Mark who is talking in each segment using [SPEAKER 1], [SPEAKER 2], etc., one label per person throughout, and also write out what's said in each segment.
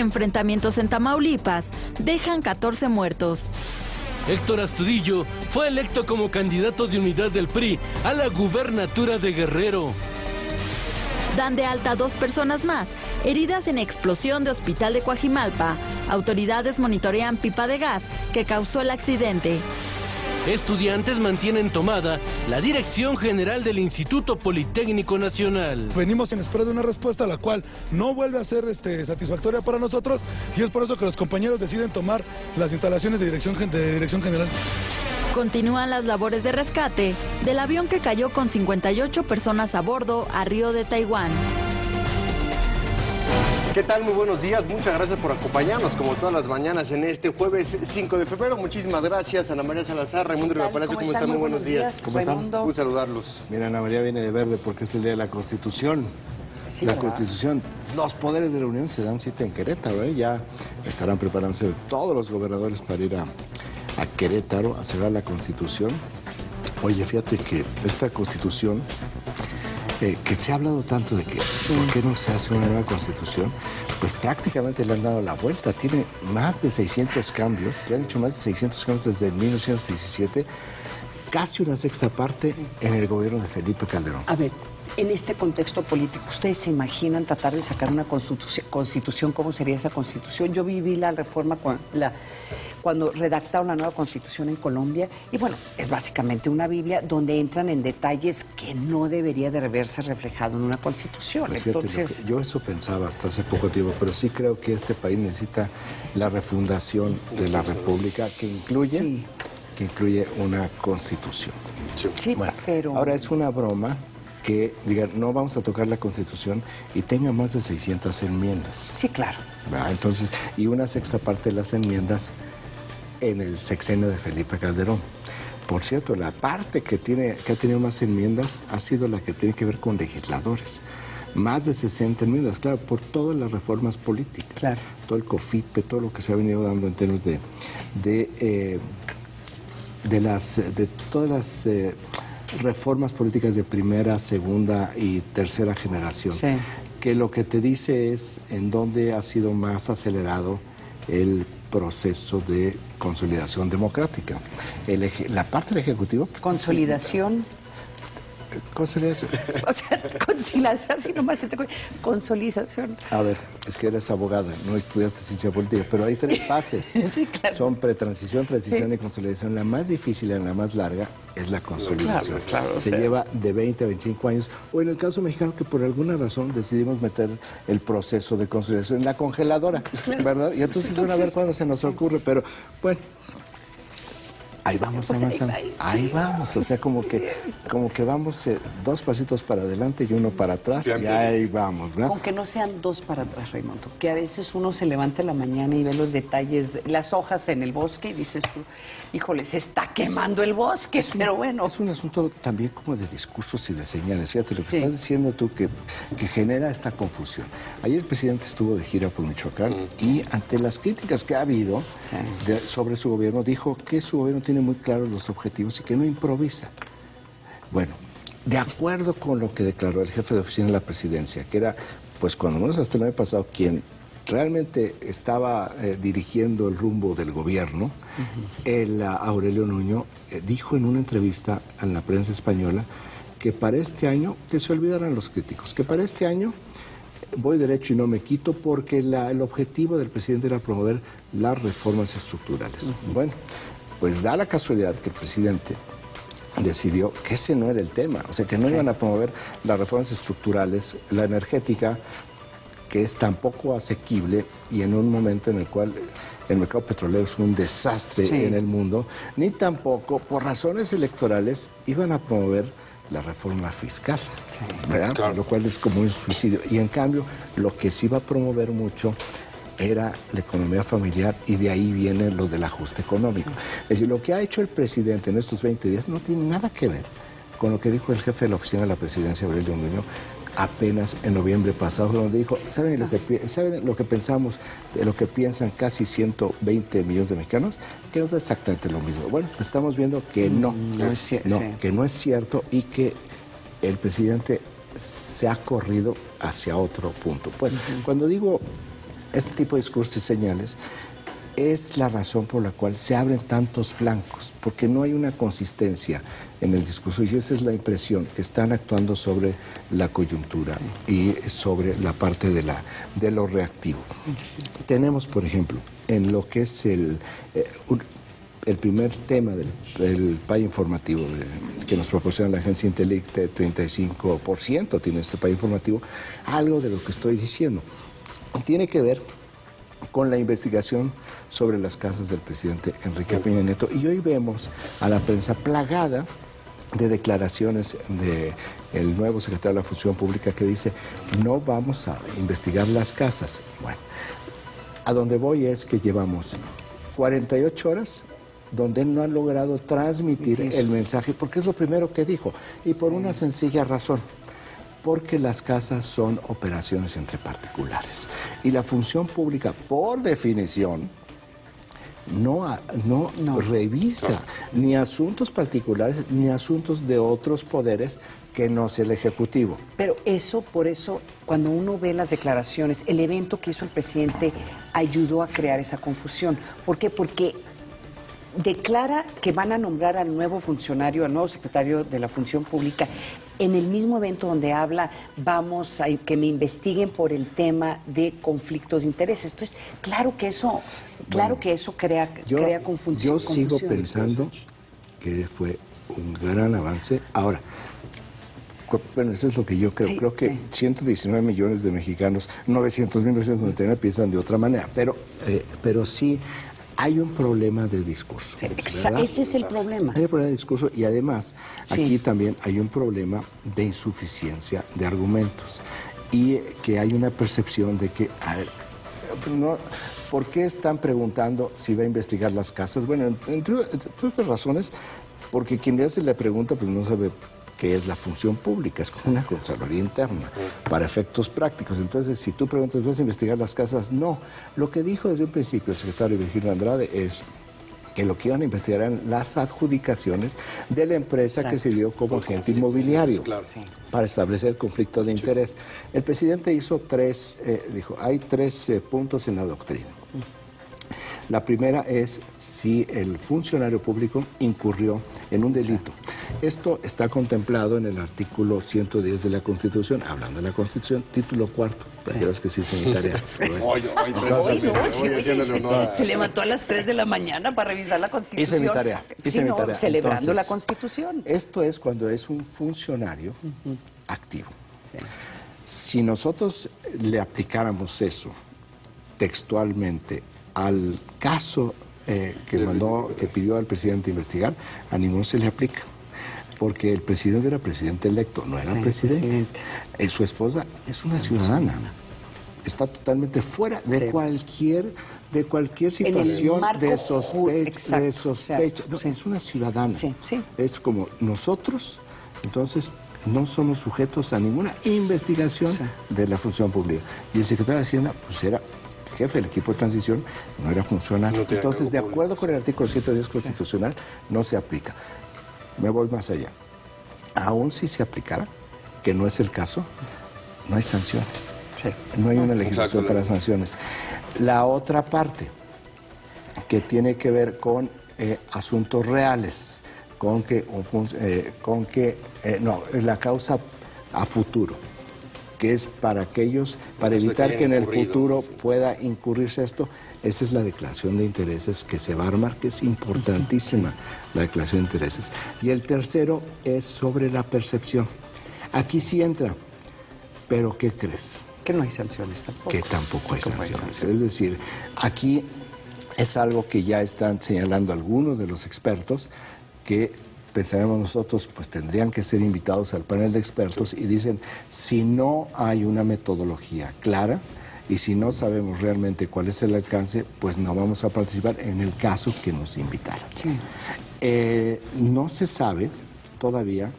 [SPEAKER 1] enfrentamientos en Tamaulipas dejan 14 muertos.
[SPEAKER 2] Héctor Astudillo fue electo como candidato de unidad del PRI a la gubernatura de Guerrero.
[SPEAKER 1] Dan de alta a 2 personas más, heridas en explosión de hospital de Coajimalpa. Autoridades monitorean pipa de gas que causó el accidente.
[SPEAKER 2] Estudiantes mantienen tomada la Dirección General del Instituto Politécnico Nacional.
[SPEAKER 3] Venimos en espera de una respuesta la cual no vuelve a ser satisfactoria para nosotros y es por eso que los compañeros deciden tomar las instalaciones de Dirección General.
[SPEAKER 1] Continúan las labores de rescate del avión que cayó con 58 personas a bordo a Río de Taiwán.
[SPEAKER 4] ¿Qué tal? Muy buenos días. Muchas gracias por acompañarnos como todas las mañanas en este jueves 5 de febrero. Muchísimas gracias, Ana María Salazar, Raimundo Riva Palacio. ¿Cómo están? Muy buenos días.
[SPEAKER 5] ¿Cómo están?
[SPEAKER 4] Un saludarlos.
[SPEAKER 5] Mira, Ana María viene de verde porque es el día de la Constitución.
[SPEAKER 6] Sí,
[SPEAKER 5] la
[SPEAKER 6] ¿verdad?
[SPEAKER 5] Constitución. Los poderes de la Unión se dan cita en Querétaro, ¿eh? Ya estarán preparándose todos los gobernadores para ir a Querétaro a celebrar la Constitución. Oye, fíjate que esta Constitución, que se ha hablado tanto de que ¿por qué no se hace una nueva Constitución? Pues prácticamente le han dado la vuelta. Tiene más de 600 cambios, le han hecho más de 600 cambios desde 1917, casi una sexta parte en el gobierno de Felipe Calderón.
[SPEAKER 6] A ver, en este contexto político, ¿ustedes se imaginan tratar de sacar una constitución? ¿Cómo sería esa constitución? Yo viví la reforma cuando redactaron la nueva constitución en Colombia y bueno, es básicamente una Biblia donde entran en detalles que no debería de verse reflejado en una constitución.
[SPEAKER 5] Pues fíjate,
[SPEAKER 6] entonces,
[SPEAKER 5] yo eso pensaba hasta hace poco tiempo, pero sí creo que este país necesita la refundación de la República que incluye una constitución.
[SPEAKER 6] sí,
[SPEAKER 5] Bueno,
[SPEAKER 6] pero...
[SPEAKER 5] ahora es una broma que digan, no vamos a tocar la Constitución y tenga más de 600 enmiendas.
[SPEAKER 6] Sí, claro.
[SPEAKER 5] ¿Verdad? Entonces, y una sexta parte de las enmiendas en el sexenio de Felipe Calderón. Por cierto, la parte que ha tenido más enmiendas ha sido la que tiene que ver con legisladores. Más de 60 enmiendas, claro, por todas las reformas políticas.
[SPEAKER 6] Claro.
[SPEAKER 5] Todo el COFIPE, todo lo que se ha venido dando en términos de todas las reformas políticas de primera, segunda y tercera generación.
[SPEAKER 6] Sí.
[SPEAKER 5] Que lo que te dice es en dónde ha sido más acelerado el proceso de consolidación democrática. La parte del Ejecutivo... Pues,
[SPEAKER 6] Consolidación.
[SPEAKER 5] consolidación.
[SPEAKER 6] O sea, conciliación, así nomás se te... Consolidación.
[SPEAKER 5] A ver, es que eres abogada, no estudiaste ciencia política, pero hay 3 fases.
[SPEAKER 6] Sí, claro.
[SPEAKER 5] Son pretransición, transición
[SPEAKER 6] Sí.
[SPEAKER 5] y consolidación. La más difícil y la más larga es la consolidación.
[SPEAKER 6] Claro,
[SPEAKER 5] Se lleva de 20 a 25 años. O en el caso mexicano, que por alguna razón decidimos meter el proceso de consolidación en la congeladora, ¿verdad? Y entonces van a ver cuándo se nos ocurre, pero bueno... Ahí vamos
[SPEAKER 6] Pues
[SPEAKER 5] avanzando. Ahí vamos, o sea, como que vamos 2 pasitos para adelante y 1 para atrás, y ahí vamos, ¿no?
[SPEAKER 6] Con que no sean 2 para atrás, Raimundo. Que a veces uno se levanta en la mañana y ve los detalles, las hojas en el bosque y dices tú, híjole, se está quemando el bosque, pero bueno.
[SPEAKER 5] Es un asunto también como de discursos y de señales. Fíjate lo que estás diciendo tú que genera esta confusión. Ayer el presidente estuvo de gira por Michoacán y ante las críticas que ha habido sobre su gobierno, dijo que su gobierno tiene muy claros los objetivos y que no improvisa. Bueno, de acuerdo con lo que declaró el jefe de oficina de la presidencia, que era, pues cuando menos hasta el año pasado, quien realmente estaba dirigiendo el rumbo del gobierno, el Aurelio Nuño dijo en una entrevista a la prensa española que para este año, que se olvidaran los críticos, que para este año voy derecho y no me quito porque el objetivo del presidente era promover las reformas estructurales. Bueno, pues da la casualidad que el presidente decidió que ese no era el tema, o sea, que no iban a promover las reformas estructurales, la energética, que es tan poco asequible y en un momento en el cual el mercado petrolero es un desastre en el mundo, ni tampoco, por razones electorales, iban a promover la reforma fiscal, ¿verdad? Claro. Lo cual es como un suicidio. Y en cambio, lo que sí iba a promover mucho era la economía familiar y de ahí viene lo del ajuste económico. Es decir, lo que ha hecho el presidente en estos 20 días no tiene nada que ver con lo que dijo el jefe de la oficina de la presidencia, Aurelio Nuño, apenas en noviembre pasado, donde dijo, ¿saben lo que pensamos, de lo que piensan casi 120 millones de mexicanos? Que no es exactamente lo mismo. Bueno, pues estamos viendo que que no es cierto y que el presidente se ha corrido hacia otro punto. Bueno, cuando digo Este tipo de discursos y señales es la razón por la cual se abren tantos flancos, porque no hay una consistencia en el discurso y esa es la impresión, que están actuando sobre la coyuntura y sobre la parte de lo reactivo. Tenemos, por ejemplo, en lo que es el primer tema del PAI informativo que nos proporciona la agencia Intelict, 35% tiene este PAI informativo, algo de lo que estoy diciendo. Tiene que ver con la investigación sobre las casas del presidente Enrique Peña Nieto. Y hoy vemos a la prensa plagada de declaraciones del nuevo secretario de la Función Pública que dice, no vamos a investigar las casas. Bueno, a donde voy es que llevamos 48 horas donde él no ha logrado transmitir el mensaje, porque es lo primero que dijo, y por una sencilla razón. Porque las casas son operaciones entre particulares. Y la función pública, por definición, no revisa ni asuntos particulares ni asuntos de otros poderes que no sea el Ejecutivo.
[SPEAKER 6] Pero por eso, cuando uno ve las declaraciones, el evento que hizo el presidente ayudó a crear esa confusión. ¿Por qué? Porque declara que van a nombrar al nuevo funcionario, al nuevo secretario de la Función Pública, en el mismo evento donde habla, vamos a que me investiguen por el tema de conflictos de intereses. Entonces, claro que eso crea confusión.
[SPEAKER 5] Yo sigo pensando que fue un gran avance. Ahora, bueno, eso es lo que yo creo.
[SPEAKER 6] Sí,
[SPEAKER 5] creo que 119 millones de mexicanos, 900.999 piensan de otra manera. Pero sí hay un problema de discurso.
[SPEAKER 6] Sí, ese es el problema.
[SPEAKER 5] Hay un problema de discurso y además aquí también hay un problema de insuficiencia de argumentos y que hay una percepción de que, a ver, no, ¿por qué están preguntando si va a investigar las casas? Bueno, entre otras razones, porque quien le hace la pregunta pues no sabe qué es la función pública, es como una Contraloría Interna, para efectos prácticos. Entonces, si tú preguntas, ¿vas a investigar las casas? No. Lo que dijo desde un principio el secretario Virgilio Andrade es que lo que iban a investigar eran las adjudicaciones de la empresa que sirvió como agente inmobiliario para establecer el conflicto de interés. El presidente hizo dijo, hay tres puntos en la doctrina. La primera es si el funcionario público incurrió en un delito. Esto está contemplado en el artículo 110 de la Constitución, hablando de la Constitución, título cuarto. Para que sí se mi tarea.
[SPEAKER 6] Se levantó a las 3 de la mañana para revisar la Constitución.
[SPEAKER 5] Hice mi tarea.
[SPEAKER 6] Celebrando
[SPEAKER 5] Entonces,
[SPEAKER 6] la Constitución.
[SPEAKER 5] Esto es cuando es un funcionario activo. Si nosotros le aplicáramos eso textualmente al caso que pidió al presidente investigar, a ninguno se le aplica. Porque el presidente era presidente electo, no era presidente. Su esposa es una ciudadana. Está totalmente fuera de cualquier situación de sospecha. No, es una ciudadana. Es como nosotros, entonces no somos sujetos a ninguna investigación de la función pública. Y el secretario de Hacienda, pues era jefe del equipo de transición, no era funcionario. Entonces, de acuerdo con el artículo 110 constitucional, no se aplica. Me voy más allá. Aún si se aplicara, que no es el caso, no hay sanciones. No hay una legislación para sanciones. La otra parte, que tiene que ver con asuntos reales, la causa a futuro, que es para evitar que en el futuro pueda incurrirse esto. Esa es la declaración de intereses que se va a armar, que es importantísima la declaración de intereses. Y el tercero es sobre la percepción. Aquí sí entra, pero ¿qué crees?
[SPEAKER 6] Que no hay sanciones tampoco.
[SPEAKER 5] Que tampoco hay sanciones. Es decir, aquí es algo que ya están señalando algunos de los expertos que pensaremos nosotros, pues tendrían que ser invitados al panel de expertos y dicen, si no hay una metodología clara y si no sabemos realmente cuál es el alcance, pues no vamos a participar en el caso que nos invitaron. No se sabe todavía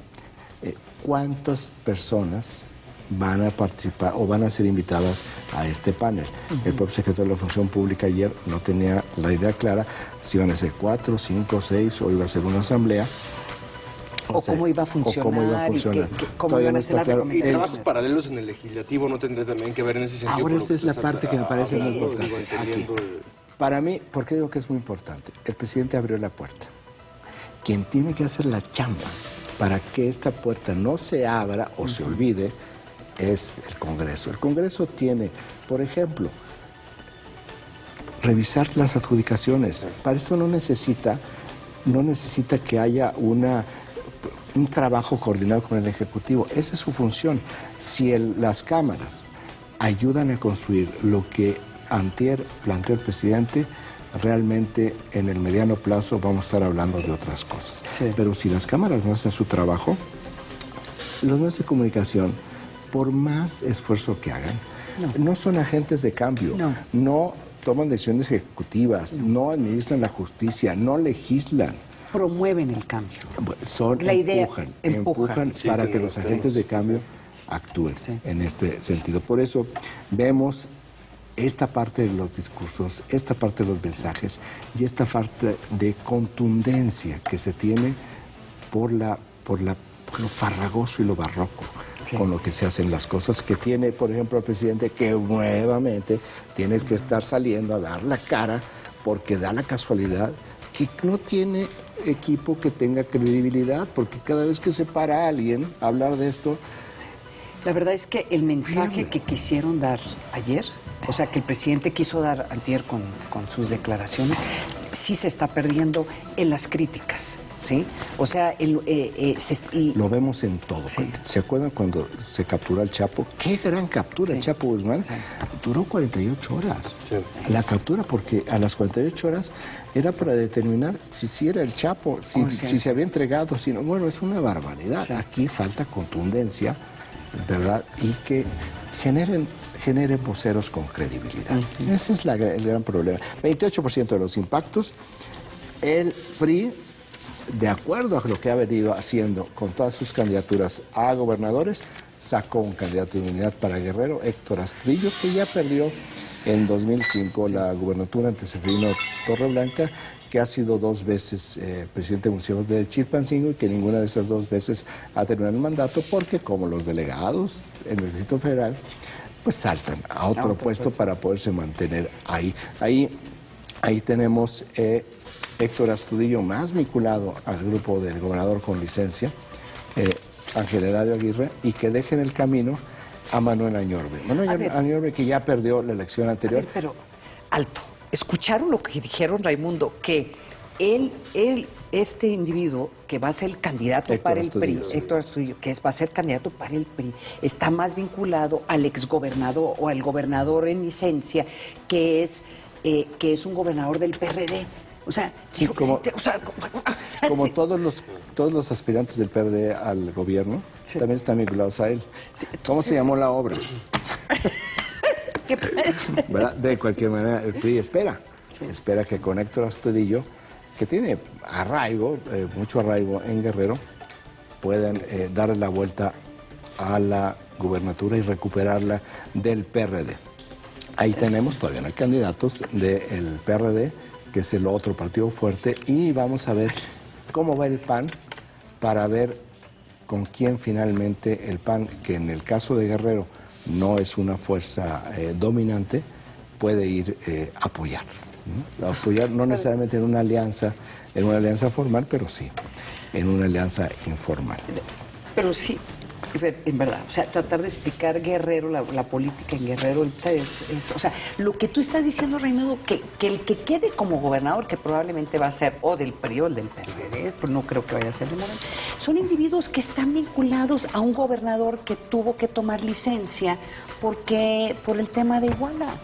[SPEAKER 5] cuántas personas van a participar o van a ser invitadas a este panel. El propio secretario de la Función Pública ayer no tenía la idea clara si iban a ser 4, 5, 6 o iba a ser una asamblea.
[SPEAKER 6] O cómo iba a funcionar, cómo iban a ser las recomendaciones.
[SPEAKER 4] ¿Y trabajos paralelos en el legislativo no tendría también que ver en ese sentido?
[SPEAKER 5] Ahora esta es la parte que me parece muy importante. Para mí, ¿por qué digo que es muy importante? El presidente abrió la puerta. Quien tiene que hacer la chamba para que esta puerta no se abra o se olvide es el Congreso. El Congreso tiene, por ejemplo, revisar las adjudicaciones. Para esto no necesita que haya un trabajo coordinado con el Ejecutivo. Esa es su función. Si las cámaras ayudan a construir lo que antier planteó el presidente, realmente en el mediano plazo vamos a estar hablando de otras cosas. Sí. Pero si las cámaras no hacen su trabajo, los medios de comunicación, por más esfuerzo que hagan, no son agentes de cambio, no toman decisiones ejecutivas, no administran la justicia, no legislan.
[SPEAKER 6] Promueven el cambio.
[SPEAKER 5] Empujan para que los agentes de cambio actúen en este sentido. Por eso vemos esta parte de los discursos, esta parte de los mensajes y esta parte de contundencia que se tiene por lo farragoso y lo barroco con lo que se hacen las cosas, que tiene, por ejemplo, el presidente, que nuevamente tiene que estar saliendo a dar la cara porque da la casualidad que no tiene equipo que tenga credibilidad, porque cada vez que se para alguien a hablar de esto...
[SPEAKER 6] La verdad es que el mensaje que quisieron dar ayer, o sea, que el presidente quiso dar antier con sus declaraciones, sí se está perdiendo en las críticas, ¿sí? O sea,
[SPEAKER 5] lo vemos en todo. Sí. ¿Se acuerdan cuando se capturó al Chapo? ¡Qué gran captura! El Chapo Guzmán duró 48 horas. Sí. La captura, porque a las 48 horas era para determinar si era el Chapo, si se había entregado, si no. Bueno, es una barbaridad. Sí. Aquí falta contundencia, ¿verdad? Y que generen voceros con credibilidad. Ese es el gran problema. 28% de los impactos. El PRI, de acuerdo a lo que ha venido haciendo con todas sus candidaturas a gobernadores, sacó un candidato de unidad para Guerrero, Héctor Astudillo, que ya perdió en 2005 la gubernatura ante Seferino Torreblanca, que ha sido 2 veces presidente municipal de Chilpancingo y que ninguna de esas 2 veces ha terminado el mandato, porque como los delegados en el Distrito Federal, pues saltan a otro puesto para poderse mantener ahí. Ahí tenemos Héctor Astudillo, más vinculado al grupo del gobernador con licencia, Ángel Eladio Aguirre, y que deja en el camino a Manuel Añorbe. Manuel Añorbe, que ya perdió la elección anterior.
[SPEAKER 6] Pero, alto, ¿escucharon lo que dijeron, Raimundo? Que este individuo que va a ser el candidato para el PRI, Héctor Astudillo, que va a ser candidato para el PRI, está más vinculado al exgobernador o al gobernador en licencia, que es un gobernador del PRD. O sea,
[SPEAKER 5] sí, como todos los aspirantes del PRD al gobierno, también están vinculados a él. Sí, ¿cómo se llamó la obra? ¿Verdad? De cualquier manera, el PRI espera que con Héctor Astudillo, que tiene arraigo, mucho arraigo en Guerrero, puedan darle la vuelta a la gubernatura y recuperarla del PRD. Ahí tenemos, todavía no hay candidatos del PRD, que es el otro partido fuerte, y vamos a ver cómo va el PAN para ver con quién finalmente el PAN, que en el caso de Guerrero no es una fuerza dominante, puede ir a apoyar. Apoyar no necesariamente en una alianza formal, pero sí en una alianza informal.
[SPEAKER 6] Pero sí, en verdad, o sea, tratar de explicar Guerrero, la política en Guerrero ahorita o sea, lo que tú estás diciendo, Raimundo, que el que quede como gobernador, que probablemente va a ser o del PRI o del PRD, pues no creo que vaya a ser de Morena, son individuos que están vinculados a un gobernador que tuvo que tomar licencia por el tema de Iguala.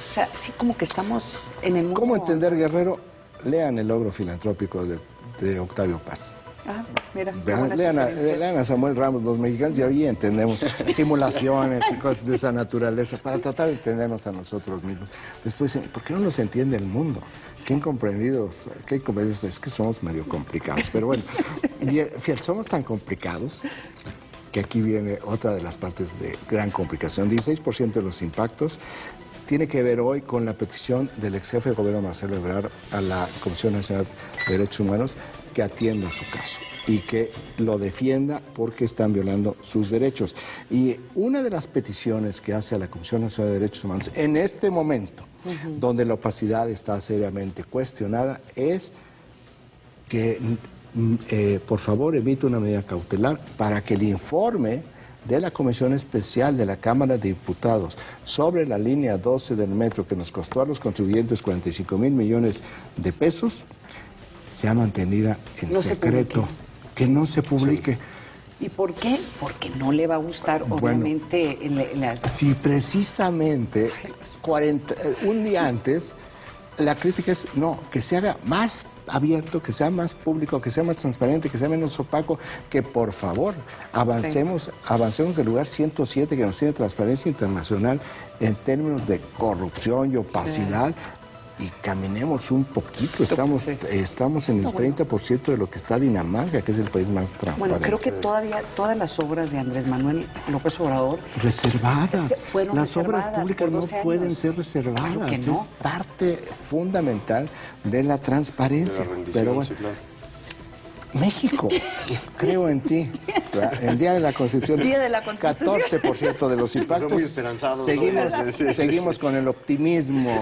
[SPEAKER 6] O sea, sí, como que estamos en el mundo...
[SPEAKER 5] ¿Cómo entender Guerrero? Lean el logro filantrópico de Octavio Paz.
[SPEAKER 6] Ah, mira,
[SPEAKER 5] lean a Samuel Ramos. Los mexicanos ya ahí entendemos simulaciones y cosas de esa naturaleza para tratar de entendernos a nosotros mismos. Después, ¿por qué no nos entiende el mundo? Qué incomprendidos, es que somos medio complicados. Pero bueno, fíjate, somos tan complicados que aquí viene otra de las partes de gran complicación. 16% de los impactos tiene que ver hoy con la petición del ex jefe de gobierno Marcelo Ebrard a la Comisión Nacional de Derechos Humanos que atienda su caso y que lo defienda porque están violando sus derechos. Y una de las peticiones que hace a la Comisión Nacional de Derechos Humanos en este momento, donde la opacidad está seriamente cuestionada, es que por favor emita una medida cautelar para que el informe de la Comisión Especial de la Cámara de Diputados sobre la línea 12 del metro que nos costó a los contribuyentes 45,000 millones de pesos sea mantenida en secreto, que no se publique.
[SPEAKER 6] Sí. ¿Y por qué? Porque no le va a gustar, obviamente.
[SPEAKER 5] Si precisamente un día antes, la crítica es, no, que se haga más abierto, que sea más público, que sea más transparente, que sea menos opaco, que por favor avancemos del lugar 107 que nos tiene Transparencia Internacional en términos de corrupción y opacidad. Y caminemos un poquito, estamos en el 30% de lo que está Dinamarca, que es el país más transparente.
[SPEAKER 6] Bueno, creo que todavía todas las obras de Andrés Manuel López Obrador
[SPEAKER 5] reservadas.
[SPEAKER 6] Fueron
[SPEAKER 5] las obras públicas no pueden ser reservadas,
[SPEAKER 6] claro que no.
[SPEAKER 5] Es parte fundamental de la transparencia. Pero bueno, México, creo en ti. El Día de la Constitución, 14% de los impactos. Seguimos con el optimismo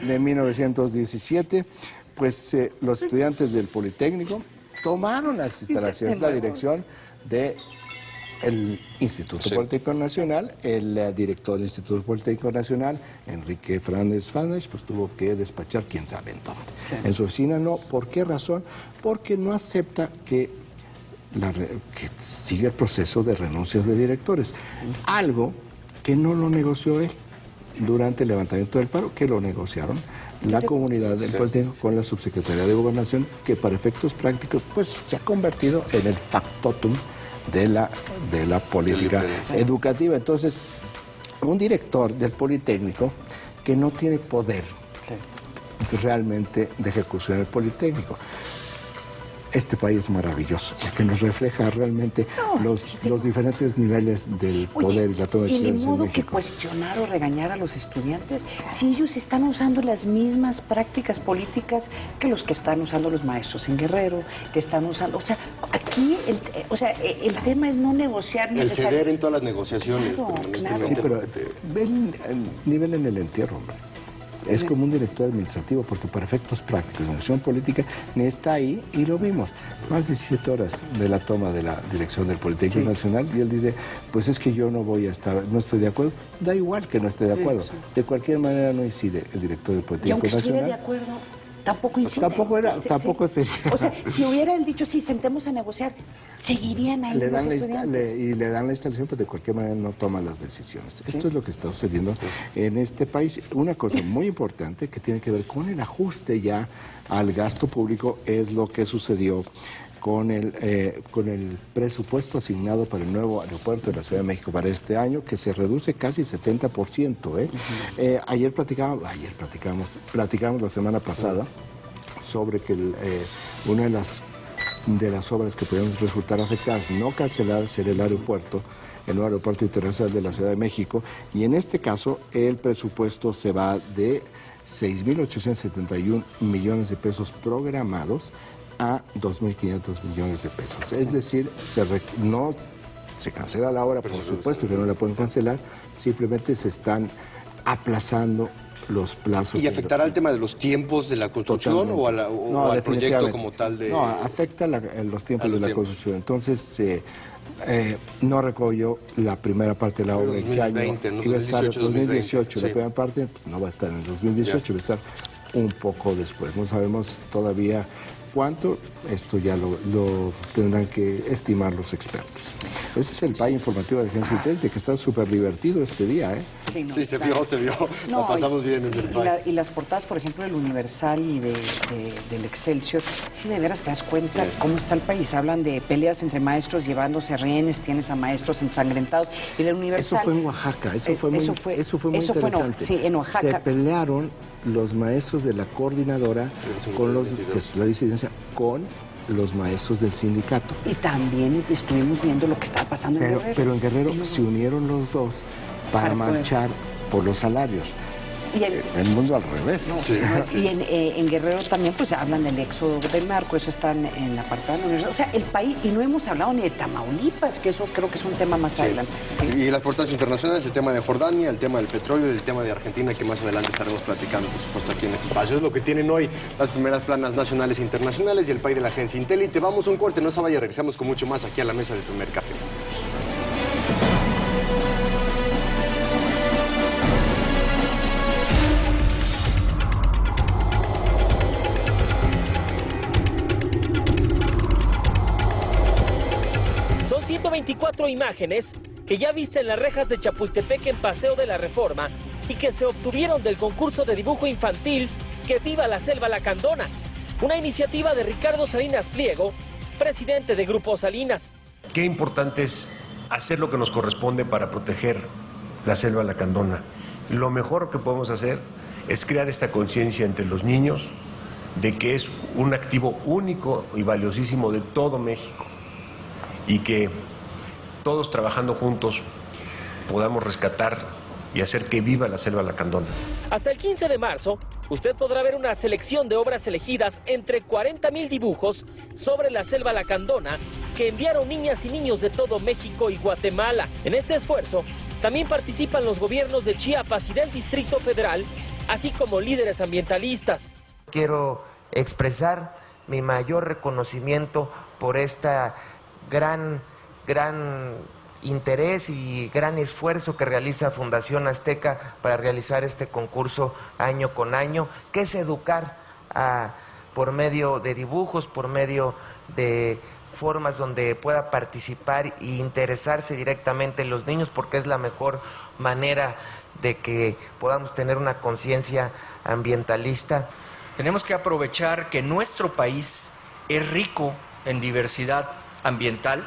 [SPEAKER 5] de 1917. Pues los estudiantes del Politécnico tomaron las instalaciones, la dirección de el Instituto Politécnico Nacional. El director del Instituto Politécnico Nacional, Enrique Fernández Fáñez, pues tuvo que despachar quién sabe en dónde. Sí. En su oficina no. ¿Por qué razón? Porque no acepta que siga el proceso de renuncias de directores. Algo que no lo negoció él durante el levantamiento del paro, que lo negociaron la comunidad del Politécnico con la Subsecretaría de Gobernación, que para efectos prácticos pues se ha convertido en el factotum de la política educativa. Entonces, un director del Politécnico que no tiene poder realmente de ejecución del Politécnico. Este país es maravilloso, porque nos refleja realmente los diferentes niveles del poder y la toma de decisiones en México.
[SPEAKER 6] Sin modo que cuestionar o regañar a los estudiantes, si ellos están usando las mismas prácticas políticas que los que están usando los maestros en Guerrero, que están usando... O sea, aquí el tema es no negociar necesariamente.
[SPEAKER 4] El ceder en todas las negociaciones.
[SPEAKER 6] Claro.
[SPEAKER 5] Sí, pero ven el nivel en el entierro, hombre. Es como un director administrativo, porque para efectos prácticos, en acción política, ni está ahí, y lo vimos. Más de 17 horas de la toma de la dirección del Politécnico Nacional, y él dice, pues es que yo no estoy de acuerdo. Da igual que no esté de acuerdo. De cualquier manera no incide el director del Politécnico Nacional.
[SPEAKER 6] Y aunque estuviera de acuerdo, tampoco incide.
[SPEAKER 5] Tampoco sería.
[SPEAKER 6] O sea, si hubiera él dicho, sí, sentemos a negociar, seguirían ahí los estudiantes.
[SPEAKER 5] Le dan la instalación, pero de cualquier manera no toma las decisiones. Esto es lo que está sucediendo en este país. Una cosa muy importante que tiene que ver con el ajuste ya al gasto público es lo que sucedió con el presupuesto asignado para el nuevo aeropuerto de la Ciudad de México para este año, que se reduce casi 70%. Ayer platicamos la semana pasada sobre que una de las obras que podían resultar afectadas, no canceladas, será el nuevo aeropuerto internacional de la Ciudad de México, y en este caso el presupuesto se va de 6.871 millones de pesos programados a 2.500 millones de pesos. Es decir, no se cancela la obra, por supuesto que no la pueden cancelar, simplemente se están aplazando los plazos.
[SPEAKER 4] ¿Y afectará el tema de los tiempos de la construcción o al proyecto como tal?
[SPEAKER 5] No, afecta los tiempos de la construcción. Entonces, no recuerdo la primera parte de la obra, ¿en qué año? Iba a estar en 2018. La primera parte pues, no va a estar en el 2018, va a estar un poco después. No sabemos todavía cuánto, esto ya lo tendrán que estimar los expertos. Ese es el PAI informativo de Agencia Inteligencia, que está súper divertido este día, ¿eh?
[SPEAKER 4] Sí, se vio.
[SPEAKER 6] No,
[SPEAKER 4] la pasamos bien en el PAI.
[SPEAKER 6] Y las portadas, por ejemplo, del Universal y del Excelsior, sí, de veras te das cuenta cómo está el país. Hablan de peleas entre maestros llevándose rehenes, tienes a maestros ensangrentados. Y el Universal...
[SPEAKER 5] Eso fue en Oaxaca, eso fue muy interesante.
[SPEAKER 6] Sí, en Oaxaca.
[SPEAKER 5] Se pelearon los maestros de la coordinadora con los que es la disidencia, con los maestros del sindicato.
[SPEAKER 6] Y también estuvimos viendo lo que estaba pasando en Guerrero.
[SPEAKER 5] Pero en Guerrero se unieron los dos para marchar por los salarios. el mundo al revés.
[SPEAKER 6] No, sí. Y en Guerrero también pues hablan del éxodo del narco, eso está en la parte de la universidad. O sea, el país, y no hemos hablado ni de Tamaulipas, que eso creo que es un tema más adelante. ¿Sí?
[SPEAKER 4] Y las portadas internacionales, el tema de Jordania, el tema del petróleo, el tema de Argentina, que más adelante estaremos platicando, por supuesto, aquí en este espacio. Es lo que tienen hoy las primeras planas nacionales e internacionales y el país de la agencia Intelite. Vamos a un corte, no se vaya, regresamos con mucho más aquí a la mesa del primer café.
[SPEAKER 7] Son 124 imágenes que ya viste en las rejas de Chapultepec en Paseo de la Reforma y que se obtuvieron del concurso de dibujo infantil Que Viva la Selva Lacandona, una iniciativa de Ricardo Salinas Pliego, presidente de Grupo Salinas.
[SPEAKER 8] Qué importante es hacer lo que nos corresponde para proteger la selva lacandona. Lo mejor que podemos hacer es crear esta conciencia entre los niños de que es un activo único y valiosísimo de todo México y que todos trabajando juntos podamos rescatar y hacer que viva la selva lacandona.
[SPEAKER 7] Hasta el 15 de marzo, usted podrá ver una selección de obras elegidas entre 40,000 dibujos sobre la selva lacandona que enviaron niñas y niños de todo México y Guatemala. En este esfuerzo también participan los gobiernos de Chiapas y del Distrito Federal, así como líderes ambientalistas.
[SPEAKER 9] Quiero expresar mi mayor reconocimiento por esta gran interés y gran esfuerzo que realiza Fundación Azteca para realizar este concurso año con año, que es educar por medio de dibujos, por medio de formas donde pueda participar e interesarse directamente en los niños, porque es la mejor manera de que podamos tener una conciencia ambientalista.
[SPEAKER 10] Tenemos que aprovechar que nuestro país es rico en diversidad ambiental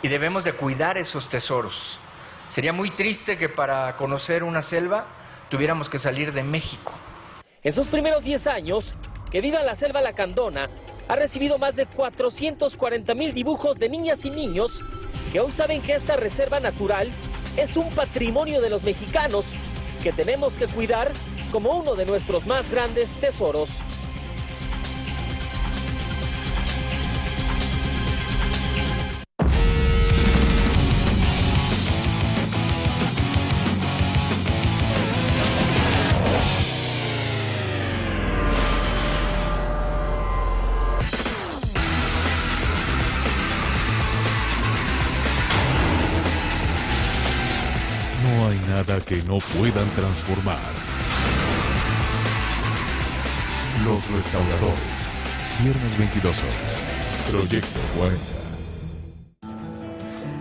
[SPEAKER 10] y debemos de cuidar esos tesoros. Sería muy triste que para conocer una selva tuviéramos que salir de México.
[SPEAKER 7] En sus primeros 10 años, Que Viva la Selva Lacandona ha recibido más de 440,000 dibujos de niñas y niños que hoy saben que esta reserva natural es un patrimonio de los mexicanos que tenemos que cuidar como uno de nuestros más grandes tesoros.
[SPEAKER 11] No hay nada que no puedan transformar. Los Restauradores. Viernes 22 horas. Proyecto 40.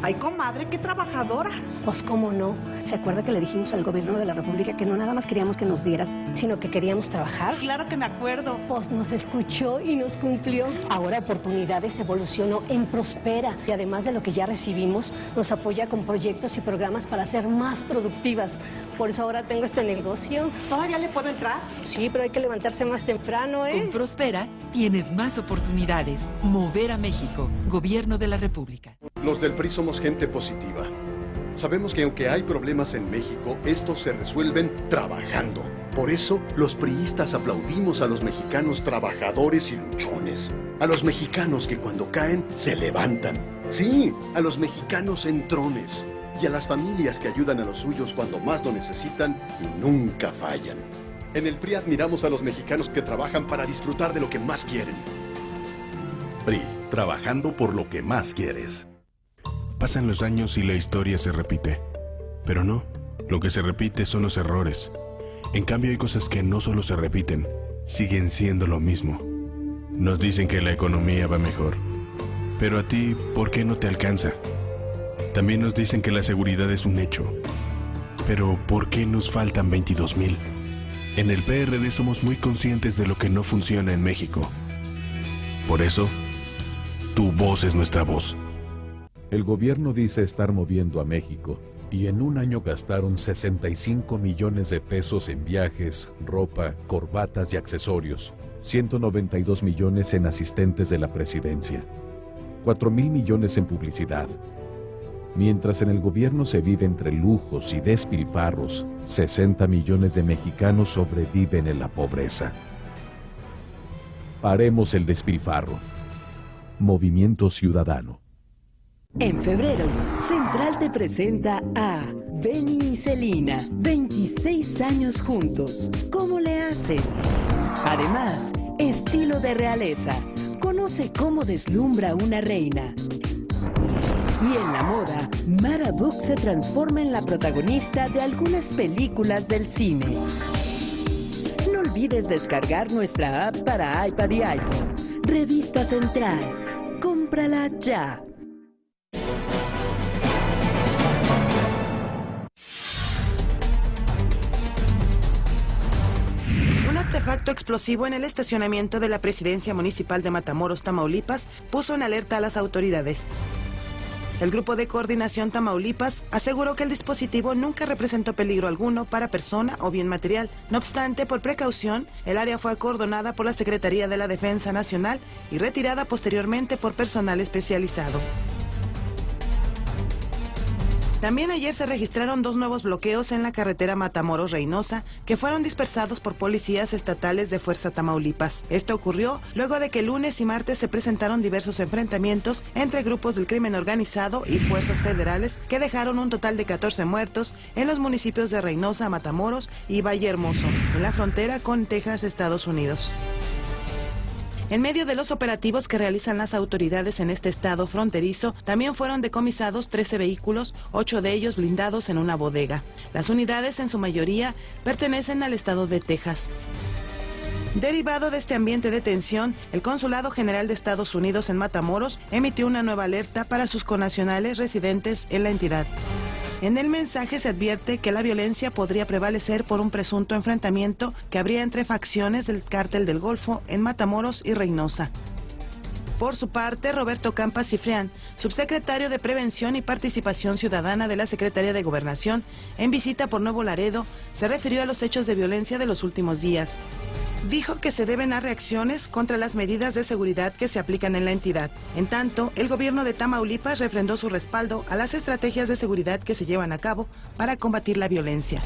[SPEAKER 12] Ay, comadre, qué trabajadora.
[SPEAKER 13] Pues cómo no. ¿Se acuerda que le dijimos al gobierno de la República que no nada más queríamos que nos diera, sino que queríamos trabajar?
[SPEAKER 12] Claro que me acuerdo.
[SPEAKER 13] Pues nos escuchó y nos cumplió. Ahora Oportunidades evolucionó en Prospera y además de lo que ya recibimos, nos apoya con proyectos y programas para ser más productivas. Por eso ahora tengo este negocio.
[SPEAKER 12] ¿Todavía le puedo entrar?
[SPEAKER 13] Sí, pero hay que levantarse más temprano, ¿eh?
[SPEAKER 14] Con Prospera tienes más oportunidades. Mover a México. Gobierno de la República.
[SPEAKER 15] Los del PRI somos gente positiva. Sabemos que aunque hay problemas en México, estos se resuelven trabajando. Por eso, los priistas aplaudimos a los mexicanos trabajadores y luchones. A los mexicanos que cuando caen, se levantan. Sí, a los mexicanos entrones. Y a las familias que ayudan a los suyos cuando más lo necesitan y nunca fallan. En el PRI admiramos a los mexicanos que trabajan para disfrutar de lo que más quieren.
[SPEAKER 11] PRI, trabajando por lo que más quieres. Pasan los años y la historia se repite. Pero no, lo que se repite son los errores. En cambio hay cosas que no solo se repiten, siguen siendo lo mismo. Nos dicen que la economía va mejor. Pero a ti, ¿por qué no te alcanza? También nos dicen que la seguridad es un hecho. Pero ¿por qué nos faltan 22,000? En el PRD somos muy conscientes de lo que no funciona en México. Por eso, tu voz es nuestra voz.
[SPEAKER 16] El gobierno dice estar moviendo a México y en un año gastaron 65 millones de pesos en viajes, ropa, corbatas y accesorios, 192 millones en asistentes de la presidencia, 4,000 millones en publicidad. Mientras en el gobierno se vive entre lujos y despilfarros, 60 millones de mexicanos sobreviven en la pobreza. Paremos el despilfarro. Movimiento Ciudadano.
[SPEAKER 17] En febrero, Central te presenta a Benny y Celina, 26 años juntos. ¿Cómo le hacen? Además, estilo de realeza. Conoce cómo deslumbra una reina. Y en la moda, Mara Book se transforma en la protagonista de algunas películas del cine. No olvides descargar nuestra app para iPad y iPod. Revista Central. Cómprala ya.
[SPEAKER 18] Un artefacto explosivo en el estacionamiento de la Presidencia Municipal de Matamoros, Tamaulipas, puso en alerta a las autoridades. El Grupo de Coordinación Tamaulipas aseguró que el dispositivo nunca representó peligro alguno para persona o bien material. No obstante, por precaución, el área fue acordonada por la Secretaría de la Defensa Nacional y retirada posteriormente por personal especializado. También ayer se registraron 2 nuevos bloqueos en la carretera Matamoros-Reynosa que fueron dispersados por policías estatales de Fuerza Tamaulipas. Esto ocurrió luego de que lunes y martes se presentaron diversos enfrentamientos entre grupos del crimen organizado y fuerzas federales que dejaron un total de 14 muertos en los municipios de Reynosa, Matamoros y Valle Hermoso, en la frontera con Texas, Estados Unidos. En medio de los operativos que realizan las autoridades en este estado fronterizo, también fueron decomisados 13 vehículos, 8 de ellos blindados en una bodega. Las unidades, en su mayoría, pertenecen al estado de Texas. Derivado de este ambiente de tensión, el Consulado General de Estados Unidos en Matamoros emitió una nueva alerta para sus connacionales residentes en la entidad. En el mensaje se advierte que la violencia podría prevalecer por un presunto enfrentamiento que habría entre facciones del Cártel del Golfo en Matamoros y Reynosa. Por su parte, Roberto Campa Cifrián, subsecretario de Prevención y Participación Ciudadana de la Secretaría de Gobernación, en visita por Nuevo Laredo, se refirió a los hechos de violencia de los últimos días. Dijo que se deben a reacciones contra las medidas de seguridad que se aplican en la entidad. En tanto, el gobierno de Tamaulipas refrendó su respaldo a las estrategias de seguridad que se llevan a cabo para combatir la violencia.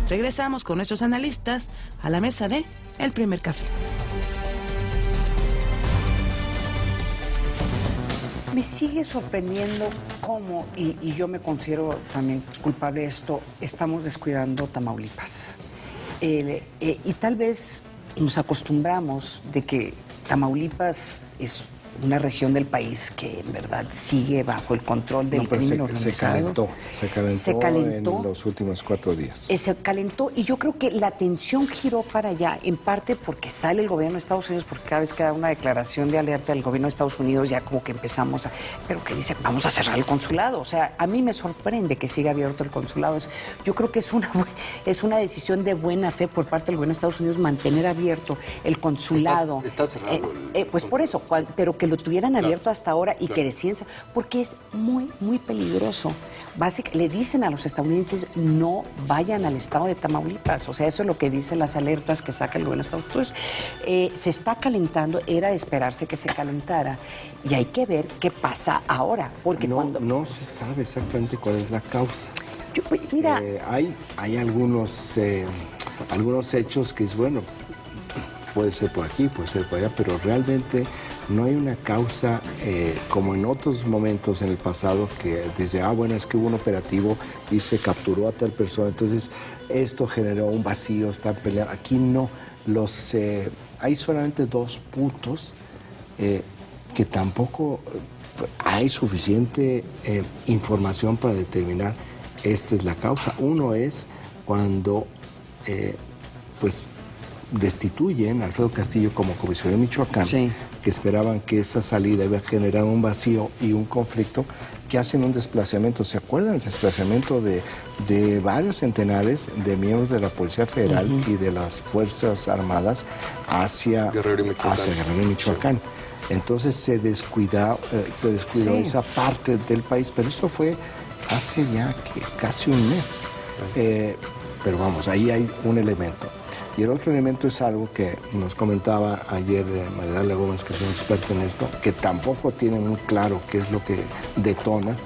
[SPEAKER 18] Regresamos con nuestros analistas a la mesa de El Primer Café.
[SPEAKER 6] Me sigue sorprendiendo cómo, y yo me considero también culpable de esto, estamos descuidando Tamaulipas. Y tal vez nos acostumbramos de que Tamaulipas es una región del país que en verdad sigue bajo el control del crimen organizado.
[SPEAKER 5] Se calentó en los últimos 4 días.
[SPEAKER 6] Se calentó y yo creo que la atención giró para allá, en parte porque sale el gobierno de Estados Unidos, porque cada vez que da una declaración de alerta del gobierno de Estados Unidos ya como que empezamos a... Pero que dice, vamos a cerrar el consulado. O sea, a mí me sorprende que siga abierto el consulado. Yo creo que es una decisión de buena fe por parte del gobierno de Estados Unidos mantener abierto el consulado.
[SPEAKER 4] Está cerrado.
[SPEAKER 6] Pues por eso, pero que lo tuvieran abierto hasta ahora y que decían, porque es muy, muy peligroso. Le dicen a los estadounidenses, no vayan al estado de Tamaulipas. O sea, eso es lo que dicen las alertas que saca el gobierno de Estados Unidos. Entonces, se está calentando, era de esperarse que se calentara. Y hay que ver qué pasa ahora. Porque
[SPEAKER 5] no se sabe exactamente cuál es la causa.
[SPEAKER 6] Mira,
[SPEAKER 5] hay algunos hechos que es bueno, puede ser por aquí, puede ser por allá, pero realmente no hay una causa como en otros momentos en el pasado que dice, es que hubo un operativo y se capturó a tal persona, entonces esto generó un vacío, están peleando. Aquí no, hay solamente 2 puntos que tampoco hay suficiente información para determinar esta es la causa. Uno es cuando destituyen a Alfredo Castillo como comisionado de Michoacán, que esperaban que esa salida iba a generar un vacío y un conflicto, que hacen un desplazamiento. ¿Se acuerdan el desplazamiento de varios centenares de miembros de la Policía Federal y de las Fuerzas Armadas hacia Guerrero y Michoacán? Entonces se descuidó esa parte del país, pero eso fue hace ya casi un mes. Pero vamos, ahí hay un elemento. Y el otro elemento es algo que nos comentaba ayer Magdalena Gómez, que es un experto en esto, que tampoco tiene muy claro qué es lo que detona,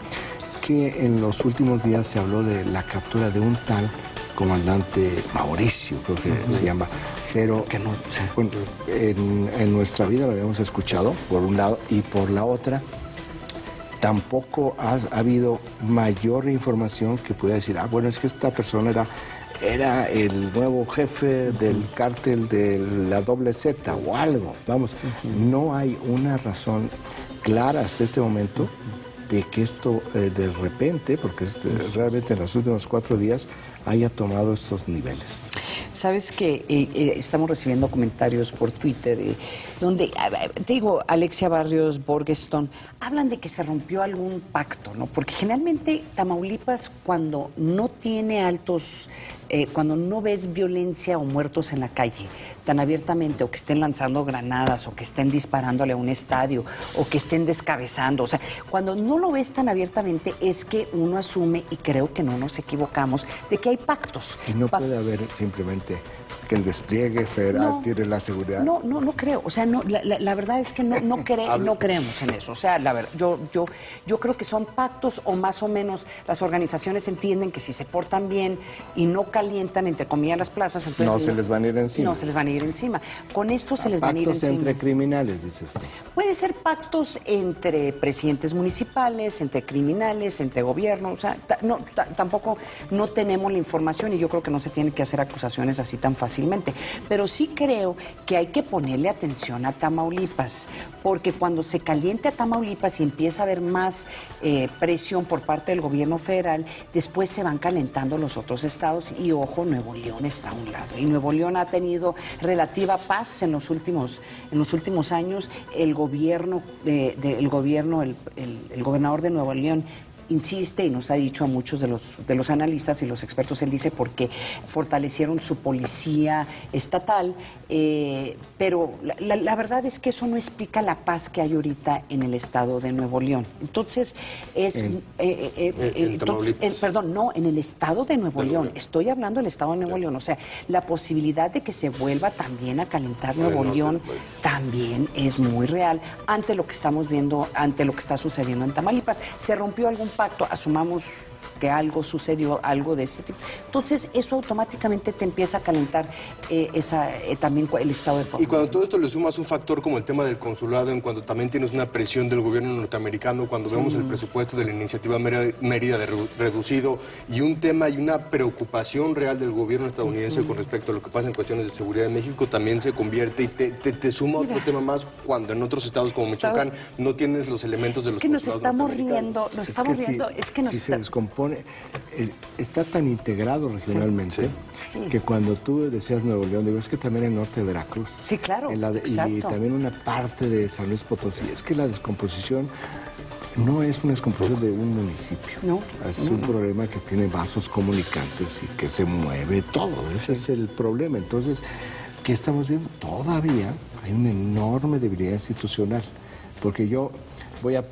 [SPEAKER 5] que en los últimos días se habló de la captura de un tal comandante Mauricio, creo que se llama, pero bueno, en nuestra vida lo habíamos escuchado, por un lado, y por la otra, tampoco ha habido mayor información que pueda decir, bueno, es que esta persona era el nuevo jefe del cártel de la doble Z o algo. Vamos, no hay una razón clara hasta este momento de que esto de repente, porque realmente en los últimos 4 días, haya tomado estos niveles.
[SPEAKER 6] Sabes que estamos recibiendo comentarios por Twitter donde, te digo, Alexia Barrios, Borgeston, hablan de que se rompió algún pacto, ¿no? Porque generalmente Tamaulipas, cuando no tiene cuando no ves violencia o muertos en la calle tan abiertamente, o que estén lanzando granadas, o que estén disparándole a un estadio, o que estén descabezando, o sea, cuando no lo ves tan abiertamente es que uno asume, y creo que no nos equivocamos, de que hay pactos.
[SPEAKER 5] Y no puede haber simplemente que el despliegue federal tiene la seguridad.
[SPEAKER 6] No creo. O sea, no, la verdad es que no creemos en eso. O sea, la verdad, yo creo que son pactos, o más o menos las organizaciones entienden que si se portan bien y no calientan, entre comillas, las plazas, entonces
[SPEAKER 5] no se les van a ir encima.
[SPEAKER 6] No se les van a ir encima. Con esto se les van a ir encima.
[SPEAKER 5] Pactos entre criminales, dices tú.
[SPEAKER 6] Puede ser pactos entre presidentes municipales, entre criminales, entre gobiernos. O sea, tampoco no tenemos la información, y yo creo que no se tienen que hacer acusaciones así tan fácilmente. Pero sí creo que hay que ponerle atención a Tamaulipas, porque cuando se caliente a Tamaulipas y empieza a haber más presión por parte del gobierno federal, después se van calentando los otros estados, y ojo, Nuevo León está a un lado. Y Nuevo León ha tenido relativa paz en los últimos años. El gobernador de Nuevo León insiste y nos ha dicho a muchos de los analistas y los expertos, él dice porque fortalecieron su policía estatal, pero la verdad es que eso no explica la paz que hay ahorita en el estado de Nuevo León. Entonces, en el estado de Nuevo León, estoy hablando del estado de Nuevo León, o sea, la posibilidad de que se vuelva también a calentar Nuevo León también es muy real ante lo que estamos viendo, ante lo que está sucediendo en Tamaulipas. Se rompió algún pacto, asumamos que algo sucedió, algo de ese tipo. Entonces, eso automáticamente te empieza a calentar también el estado de poder.
[SPEAKER 4] Y cuando todo esto le sumas un factor como el tema del consulado, en cuando también tienes una presión del gobierno norteamericano, cuando vemos el presupuesto de la iniciativa Mérida reducido, y un tema y una preocupación real del gobierno estadounidense con respecto a lo que pasa en cuestiones de seguridad en México, también se convierte y te suma otro tema más, cuando en otros estados como Michoacán no tienes los elementos de los consulados norteamericanos.
[SPEAKER 5] Si se descompone, está tan integrado regionalmente que cuando tú decías Nuevo León, digo, es que también el norte de Veracruz.
[SPEAKER 6] Sí, claro,
[SPEAKER 5] y también una parte de San Luis Potosí. Es que la descomposición no es una descomposición de un municipio. No. Es un problema que tiene vasos comunicantes y que se mueve todo. Ese es el problema. Entonces, ¿qué estamos viendo? Todavía hay una enorme debilidad institucional. Porque yo voy a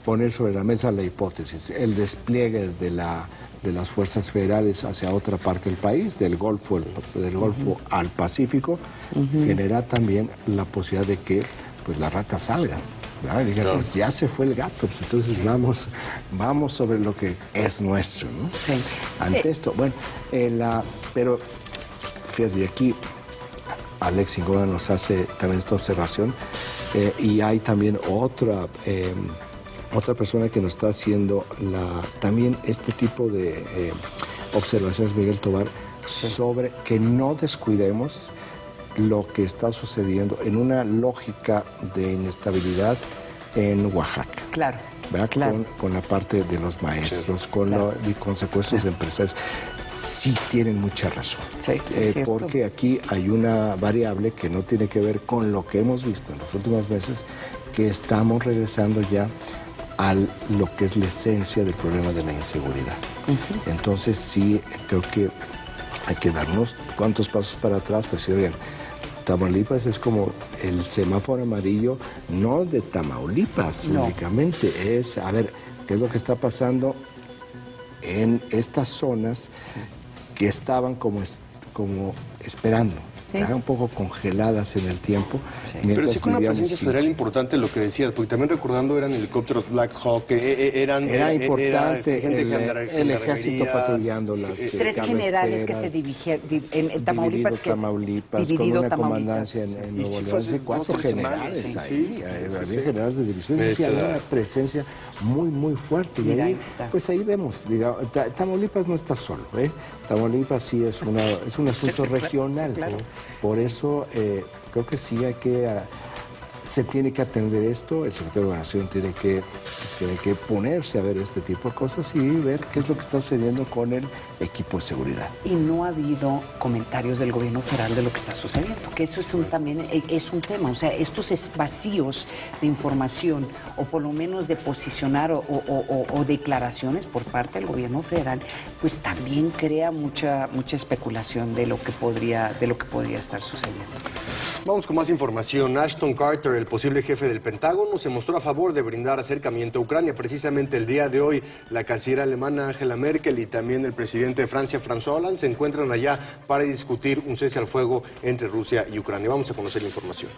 [SPEAKER 5] poner sobre la mesa la hipótesis, el despliegue de las fuerzas federales hacia otra parte del país, del Golfo al Pacífico, genera también la posibilidad de que pues las ratas salgan. Digan, ya se fue el gato, pues entonces vamos sobre lo que es nuestro, ¿no? Sí. Ante esto, bueno, pero fíjate, aquí Alex Ingona nos hace también esta observación, y hay también otra persona que nos está haciendo también este tipo de observaciones, Miguel Tobar, sobre que no descuidemos lo que está sucediendo en una lógica de inestabilidad en Oaxaca.
[SPEAKER 6] Claro.
[SPEAKER 5] Claro. Con la parte de los maestros, con secuestros de empresarios. Sí tienen mucha razón, porque aquí hay una variable que no tiene que ver con lo que hemos visto en los últimos meses, que estamos regresando ya a lo que es la esencia del problema de la inseguridad. Entonces sí, creo que hay que dar unos cuantos pasos para atrás, pues sí, oigan, Tamaulipas es como el semáforo amarillo, no de Tamaulipas únicamente, es, a ver, qué es lo que está pasando en estas zonas que estaban como esperando. están un poco congeladas en el tiempo.
[SPEAKER 4] Pero sí con una presencia federal importante lo que decías, porque también recordando eran helicópteros Black Hawk,
[SPEAKER 5] era importante el ejército patrullando las
[SPEAKER 6] 3 generales que se dirigían en Tamaulipas, que
[SPEAKER 5] con una comandancia en Nuevo León, 4 generales ahí, había generales de división, había una presencia muy fuerte. Y ahí vemos, digamos, Tamaulipas no está solo, Tamaulipas sí es un asunto regional.
[SPEAKER 6] Claro.
[SPEAKER 5] Por eso creo que sí se tiene que atender esto, el secretario de Gobernación tiene que ponerse a ver este tipo de cosas y ver qué es lo que está sucediendo con el equipo de seguridad.
[SPEAKER 6] Y no ha habido comentarios del gobierno federal de lo que está sucediendo, que eso también es un tema. O sea, estos vacíos de información, o por lo menos de posicionar o declaraciones por parte del gobierno federal, pues también crea mucha especulación de lo que podría estar sucediendo.
[SPEAKER 4] Vamos con más información. Ashton Carter, el posible jefe del Pentágono, se mostró a favor de brindar acercamiento a Ucrania. Precisamente el día de hoy, la canciller alemana Angela Merkel y también el presidente de Francia, François Hollande, se encuentran allá para discutir un cese al fuego entre Rusia y Ucrania. Vamos a conocer la información.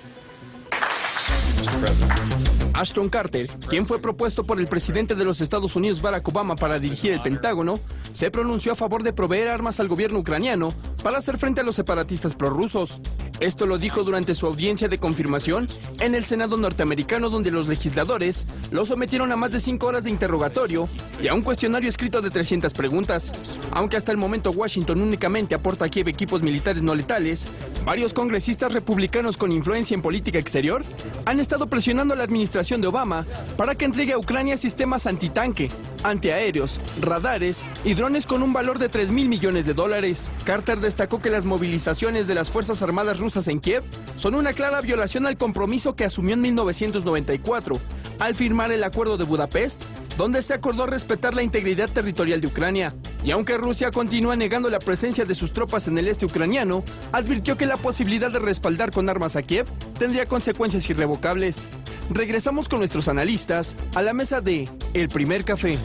[SPEAKER 19] Ashton Carter, quien fue propuesto por el presidente de los Estados Unidos Barack Obama para dirigir el Pentágono, se pronunció a favor de proveer armas al gobierno ucraniano para hacer frente a los separatistas prorrusos. Esto lo dijo durante su audiencia de confirmación en el Senado norteamericano, donde los legisladores lo sometieron a más de 5 horas de interrogatorio y a un cuestionario escrito de 300 preguntas. Aunque hasta el momento Washington únicamente aporta a Kiev equipos militares no letales, varios congresistas republicanos con influencia en política exterior han estado presionando a la administración de Obama para que entregue a Ucrania sistemas antitanque, antiaéreos, radares y drones con un valor de $3,000 millones. Carter destacó que las movilizaciones de las Fuerzas Armadas rusas en Kiev son una clara violación al compromiso que asumió en 1994 al firmar el Acuerdo de Budapest, donde se acordó respetar la integridad territorial de Ucrania. Y aunque Rusia continúa negando la presencia de sus tropas en el este ucraniano, advirtió que la posibilidad de respaldar con armas a Kiev tendría consecuencias irrevocables. Regresamos con nuestros analistas a la mesa de El Primer Café.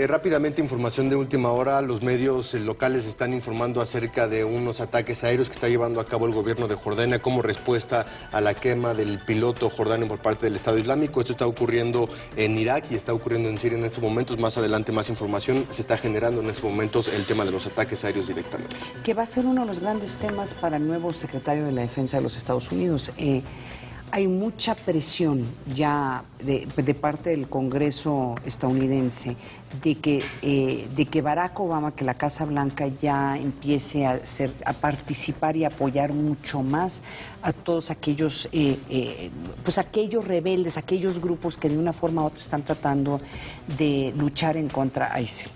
[SPEAKER 4] Rápidamente, información de última hora. Los medios locales están informando acerca de unos ataques aéreos que está llevando a cabo el gobierno de Jordania como respuesta a la quema del piloto jordano por parte del Estado Islámico. Esto está ocurriendo en Irak y está ocurriendo en Siria en estos momentos. Más adelante, más información. Se está generando en estos momentos el tema de los ataques aéreos directamente.
[SPEAKER 6] Que va a ser uno de los grandes temas para el nuevo secretario de la Defensa de los Estados Unidos. Hay mucha presión ya de parte del Congreso estadounidense de que Barack Obama, que la Casa Blanca ya empiece a participar y apoyar mucho más a todos aquellos, pues aquellos rebeldes, aquellos grupos que de una forma u otra están tratando de luchar en contra de ISIL.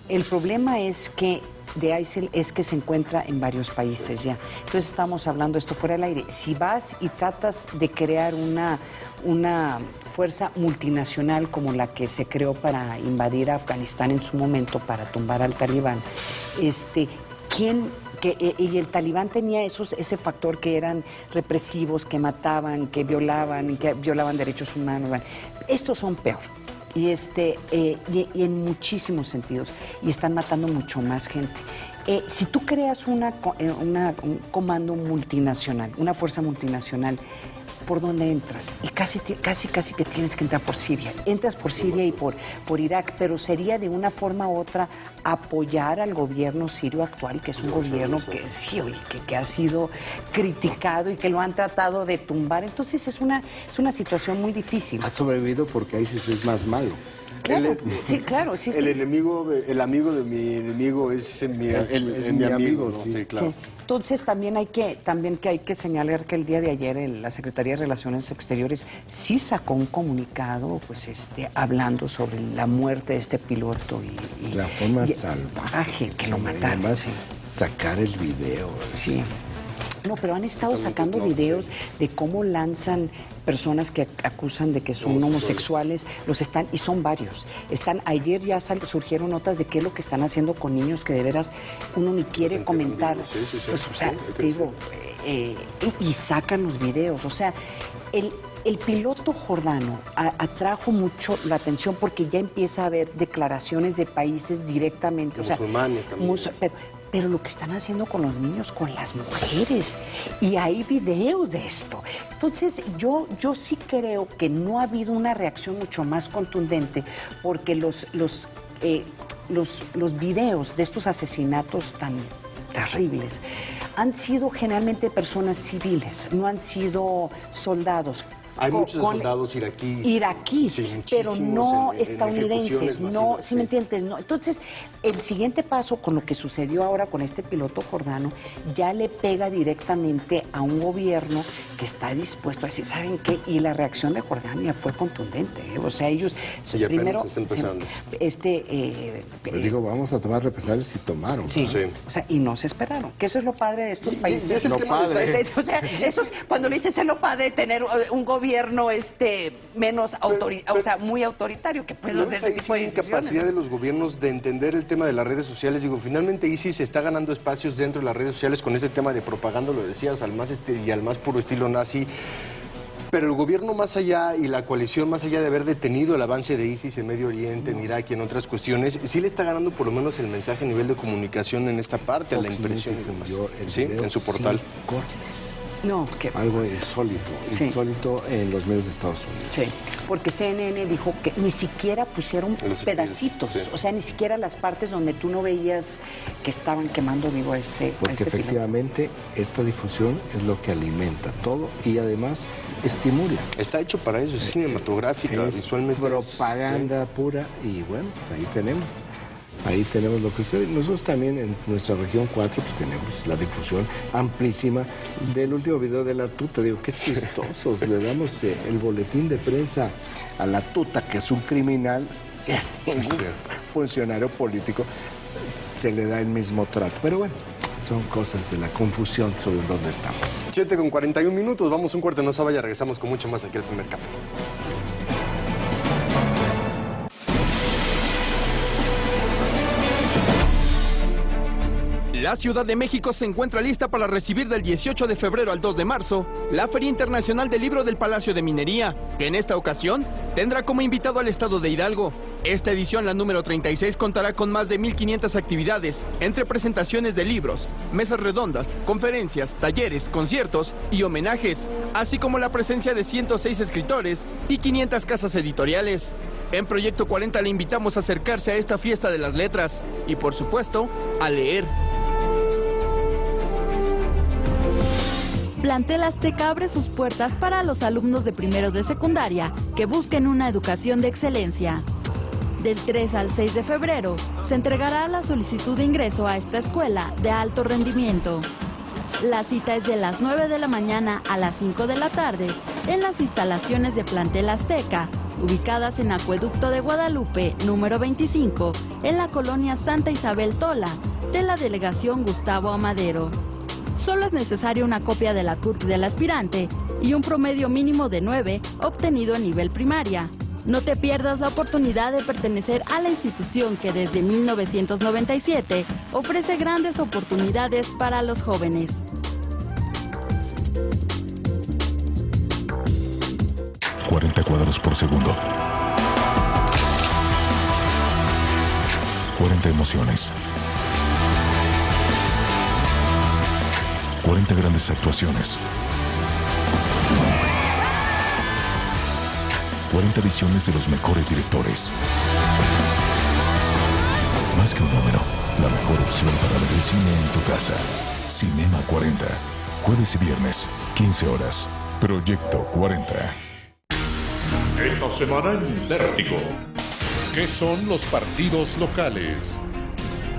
[SPEAKER 6] El problema es que de ISIL es que se encuentra en varios países ya. Entonces estamos hablando esto fuera del aire. Si vas y tratas de crear una fuerza multinacional como la que se creó para invadir a Afganistán en su momento, para tumbar al talibán, y el talibán tenía ese factor que eran represivos, que mataban, que violaban derechos humanos. Estos son peor. Y en muchísimos sentidos, y están matando mucho más gente. Si tú creas un comando multinacional, una fuerza multinacional, ¿por dónde entras? Y casi que tienes que entrar por Siria. Entras por Siria y por Irak, pero sería de una forma u otra apoyar al gobierno sirio actual, que es un gobierno que ha sido criticado y que lo han tratado de tumbar. Entonces es una situación muy difícil.
[SPEAKER 5] Ha sobrevivido porque ISIS es más malo.
[SPEAKER 6] Claro, claro.
[SPEAKER 4] El amigo de mi enemigo es mi amigo, ¿no? Sí, claro. Sí.
[SPEAKER 6] Entonces también hay que señalar que el día de ayer la Secretaría de Relaciones Exteriores sí sacó un comunicado, pues hablando sobre la muerte de este piloto y
[SPEAKER 5] la forma salvaje
[SPEAKER 6] que lo mataron.
[SPEAKER 5] Además, sacar el video.
[SPEAKER 6] Sí. No, pero han estado sacando videos de cómo lanzan personas que acusan de que son homosexuales, y son varios. Ayer ya surgieron notas de qué es lo que están haciendo con niños que de veras uno ni quiere comentar. Pues, o sea, digo, y sacan los videos. O sea, el piloto jordano atrajo mucho la atención porque ya empieza a haber declaraciones de países directamente.
[SPEAKER 4] Musulmanes también.
[SPEAKER 6] pero lo que están haciendo con los niños, con las mujeres. Y hay videos de esto. Entonces, yo sí creo que no ha habido una reacción mucho más contundente, porque los videos de estos asesinatos tan terribles han sido generalmente personas civiles, no han sido soldados.
[SPEAKER 4] Hay muchos soldados iraquíes. Sí,
[SPEAKER 6] pero no
[SPEAKER 4] en
[SPEAKER 6] estadounidenses, no,
[SPEAKER 4] masivas,
[SPEAKER 6] ¿sí me entiendes? No. Entonces, el siguiente paso con lo que sucedió ahora con este piloto jordano, ya le pega directamente a un gobierno que está dispuesto a decir, ¿saben qué? Y la reacción de Jordania fue contundente, ¿eh? O sea, ellos
[SPEAKER 4] y
[SPEAKER 6] primero...
[SPEAKER 4] está empezando.
[SPEAKER 5] Les digo, vamos a tomar represalias y tomaron.
[SPEAKER 6] Sí. O sea, y no se esperaron. Que eso es lo padre de estos países.
[SPEAKER 4] Es lo padre.
[SPEAKER 6] O sea, eso es, cuando le dices es lo padre de tener un gobierno menos muy autoritario, que puede hacer ese tipo de decisiones.
[SPEAKER 4] Incapacidad de los gobiernos de entender el tema de las redes sociales. Digo, finalmente ISIS está ganando espacios dentro de las redes sociales con ese tema de propaganda, lo decías, al más puro estilo nazi. Pero el gobierno más allá y la coalición más allá de haber detenido el avance de ISIS en Medio Oriente, en Irak y en otras cuestiones, sí le está ganando por lo menos el mensaje a nivel de comunicación en esta parte, a la impresión y demás. Sí, en su portal.
[SPEAKER 6] No,
[SPEAKER 5] algo insólito en los medios de Estados Unidos.
[SPEAKER 6] Sí, porque CNN dijo que ni siquiera pusieron pedacitos, o sea, ni siquiera las partes donde tú no veías que estaban quemando vivo
[SPEAKER 5] porque efectivamente esta difusión es lo que alimenta todo y además estimula.
[SPEAKER 4] Está hecho para eso, es cinematográfica, visualmente.
[SPEAKER 5] Propaganda pura y bueno, pues ahí tenemos. Ahí tenemos lo que sucede. Nosotros también en nuestra región 4 pues tenemos la difusión amplísima del último video de la tuta. Digo, qué chistosos. Le damos el boletín de prensa a la tuta, que es un criminal, un funcionario político, se le da el mismo trato. Pero bueno, son cosas de la confusión sobre dónde estamos.
[SPEAKER 4] 7:41, vamos un corte, no se vaya, regresamos con mucho más aquí al Primer Café.
[SPEAKER 19] La Ciudad de México se encuentra lista para recibir del 18 de febrero al 2 de marzo la Feria Internacional del Libro del Palacio de Minería, que en esta ocasión tendrá como invitado al estado de Hidalgo. Esta edición, la número 36, contará con más de 1,500 actividades, entre presentaciones de libros, mesas redondas, conferencias, talleres, conciertos y homenajes, así como la presencia de 106 escritores y 500 casas editoriales. En Proyecto 40 le invitamos a acercarse a esta fiesta de las letras y, por supuesto, a leer.
[SPEAKER 1] Plantel Azteca abre sus puertas para los alumnos de primeros de secundaria que busquen una educación de excelencia. Del 3 al 6 de febrero se entregará la solicitud de ingreso a esta escuela de alto rendimiento. La cita es de las 9 de la mañana a las 5 de la tarde en las instalaciones de Plantel Azteca, ubicadas en Acueducto de Guadalupe, número 25, en la colonia Santa Isabel Tola, de la delegación Gustavo Amadero. Solo es necesaria una copia de la CURP del aspirante y un promedio mínimo de 9 obtenido a nivel primaria. No te pierdas la oportunidad de pertenecer a la institución que desde 1997 ofrece grandes oportunidades para los jóvenes.
[SPEAKER 20] ...40 cuadros por segundo... ...40 emociones... ...40 grandes actuaciones... ...40 visiones de los mejores directores... Más que un número, la mejor opción para ver el cine en tu casa... Cinema 40... ...jueves y viernes, 15 horas... Proyecto 40...
[SPEAKER 21] Esta semana en Vértigo. ¿Qué son los partidos locales?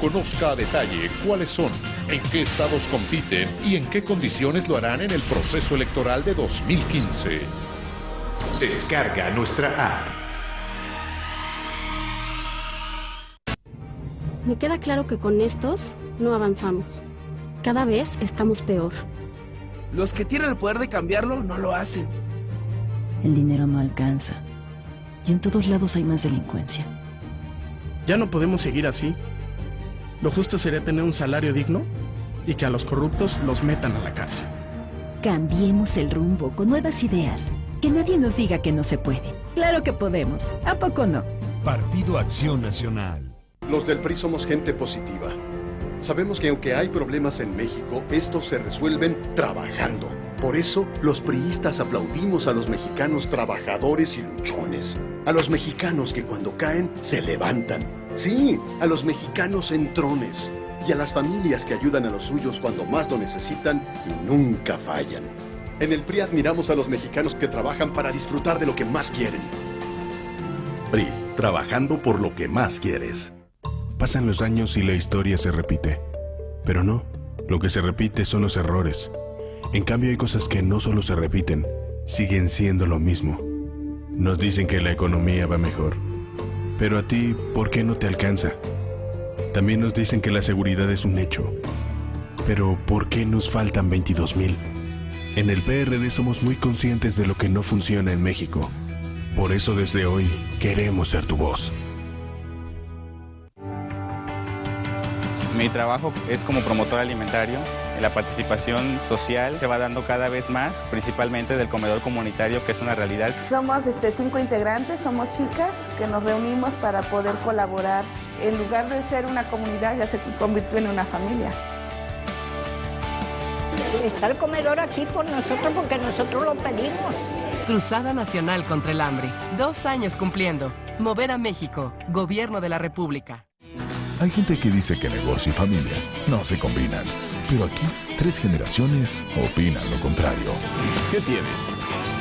[SPEAKER 21] Conozca a detalle cuáles son, en qué estados compiten y en qué condiciones lo harán en el proceso electoral de 2015. Descarga nuestra app.
[SPEAKER 22] Me queda claro que con estos no avanzamos. Cada vez estamos peor.
[SPEAKER 23] Los que tienen el poder de cambiarlo no lo hacen.
[SPEAKER 24] El dinero no alcanza. Y en todos lados hay más delincuencia.
[SPEAKER 23] Ya no podemos seguir así. Lo justo sería tener un salario digno y que a los corruptos los metan a la cárcel.
[SPEAKER 24] Cambiemos el rumbo con nuevas ideas. Que nadie nos diga que no se puede. Claro que podemos. ¿A poco no?
[SPEAKER 15] Partido Acción Nacional. Los del PRI somos gente positiva. Sabemos que aunque hay problemas en México, estos se resuelven trabajando. Por eso, los priistas aplaudimos a los mexicanos trabajadores y luchones. A los mexicanos que cuando caen, se levantan. Sí, a los mexicanos entrones. Y a las familias que ayudan a los suyos cuando más lo necesitan y nunca fallan. En el PRI admiramos a los mexicanos que trabajan para disfrutar de lo que más quieren.
[SPEAKER 11] PRI, trabajando por lo que más quieres. Pasan los años y la historia se repite. Pero no, lo que se repite son los errores. En cambio hay cosas que no solo se repiten, siguen siendo lo mismo. Nos dicen que la economía va mejor. Pero a ti, ¿por qué no te alcanza? También nos dicen que la seguridad es un hecho. Pero ¿por qué nos faltan 22,000? En el PRD somos muy conscientes de lo que no funciona en México. Por eso desde hoy queremos ser tu voz.
[SPEAKER 2] Mi trabajo es como promotor alimentario. La participación social se va dando cada vez más, principalmente del comedor comunitario, que es una realidad.
[SPEAKER 3] Somos 5 integrantes, somos chicas que nos reunimos para poder colaborar. En lugar de ser una comunidad, ya se convirtió en una familia.
[SPEAKER 8] Está el comedor aquí por nosotros porque nosotros lo pedimos.
[SPEAKER 9] Cruzada Nacional contra el Hambre. 2 años cumpliendo. Mover a México. Gobierno de la República.
[SPEAKER 20] Hay gente que dice que negocio y familia no se combinan. Pero aquí, 3 generaciones opinan lo contrario.
[SPEAKER 25] ¿Qué tienes?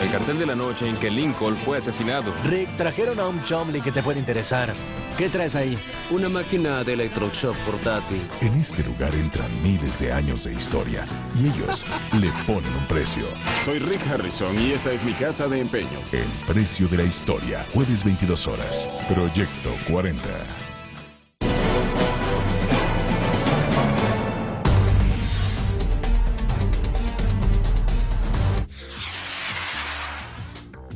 [SPEAKER 25] El cartel de la noche en que Lincoln fue asesinado.
[SPEAKER 26] Rick, trajeron a un Chomley que te puede interesar. ¿Qué traes ahí?
[SPEAKER 25] Una máquina de electroshock portátil.
[SPEAKER 20] En este lugar entran miles de años de historia y ellos le ponen un precio.
[SPEAKER 25] Soy Rick Harrison y esta es mi casa de empeños.
[SPEAKER 20] El precio de la historia. Jueves 22 horas. Proyecto 40.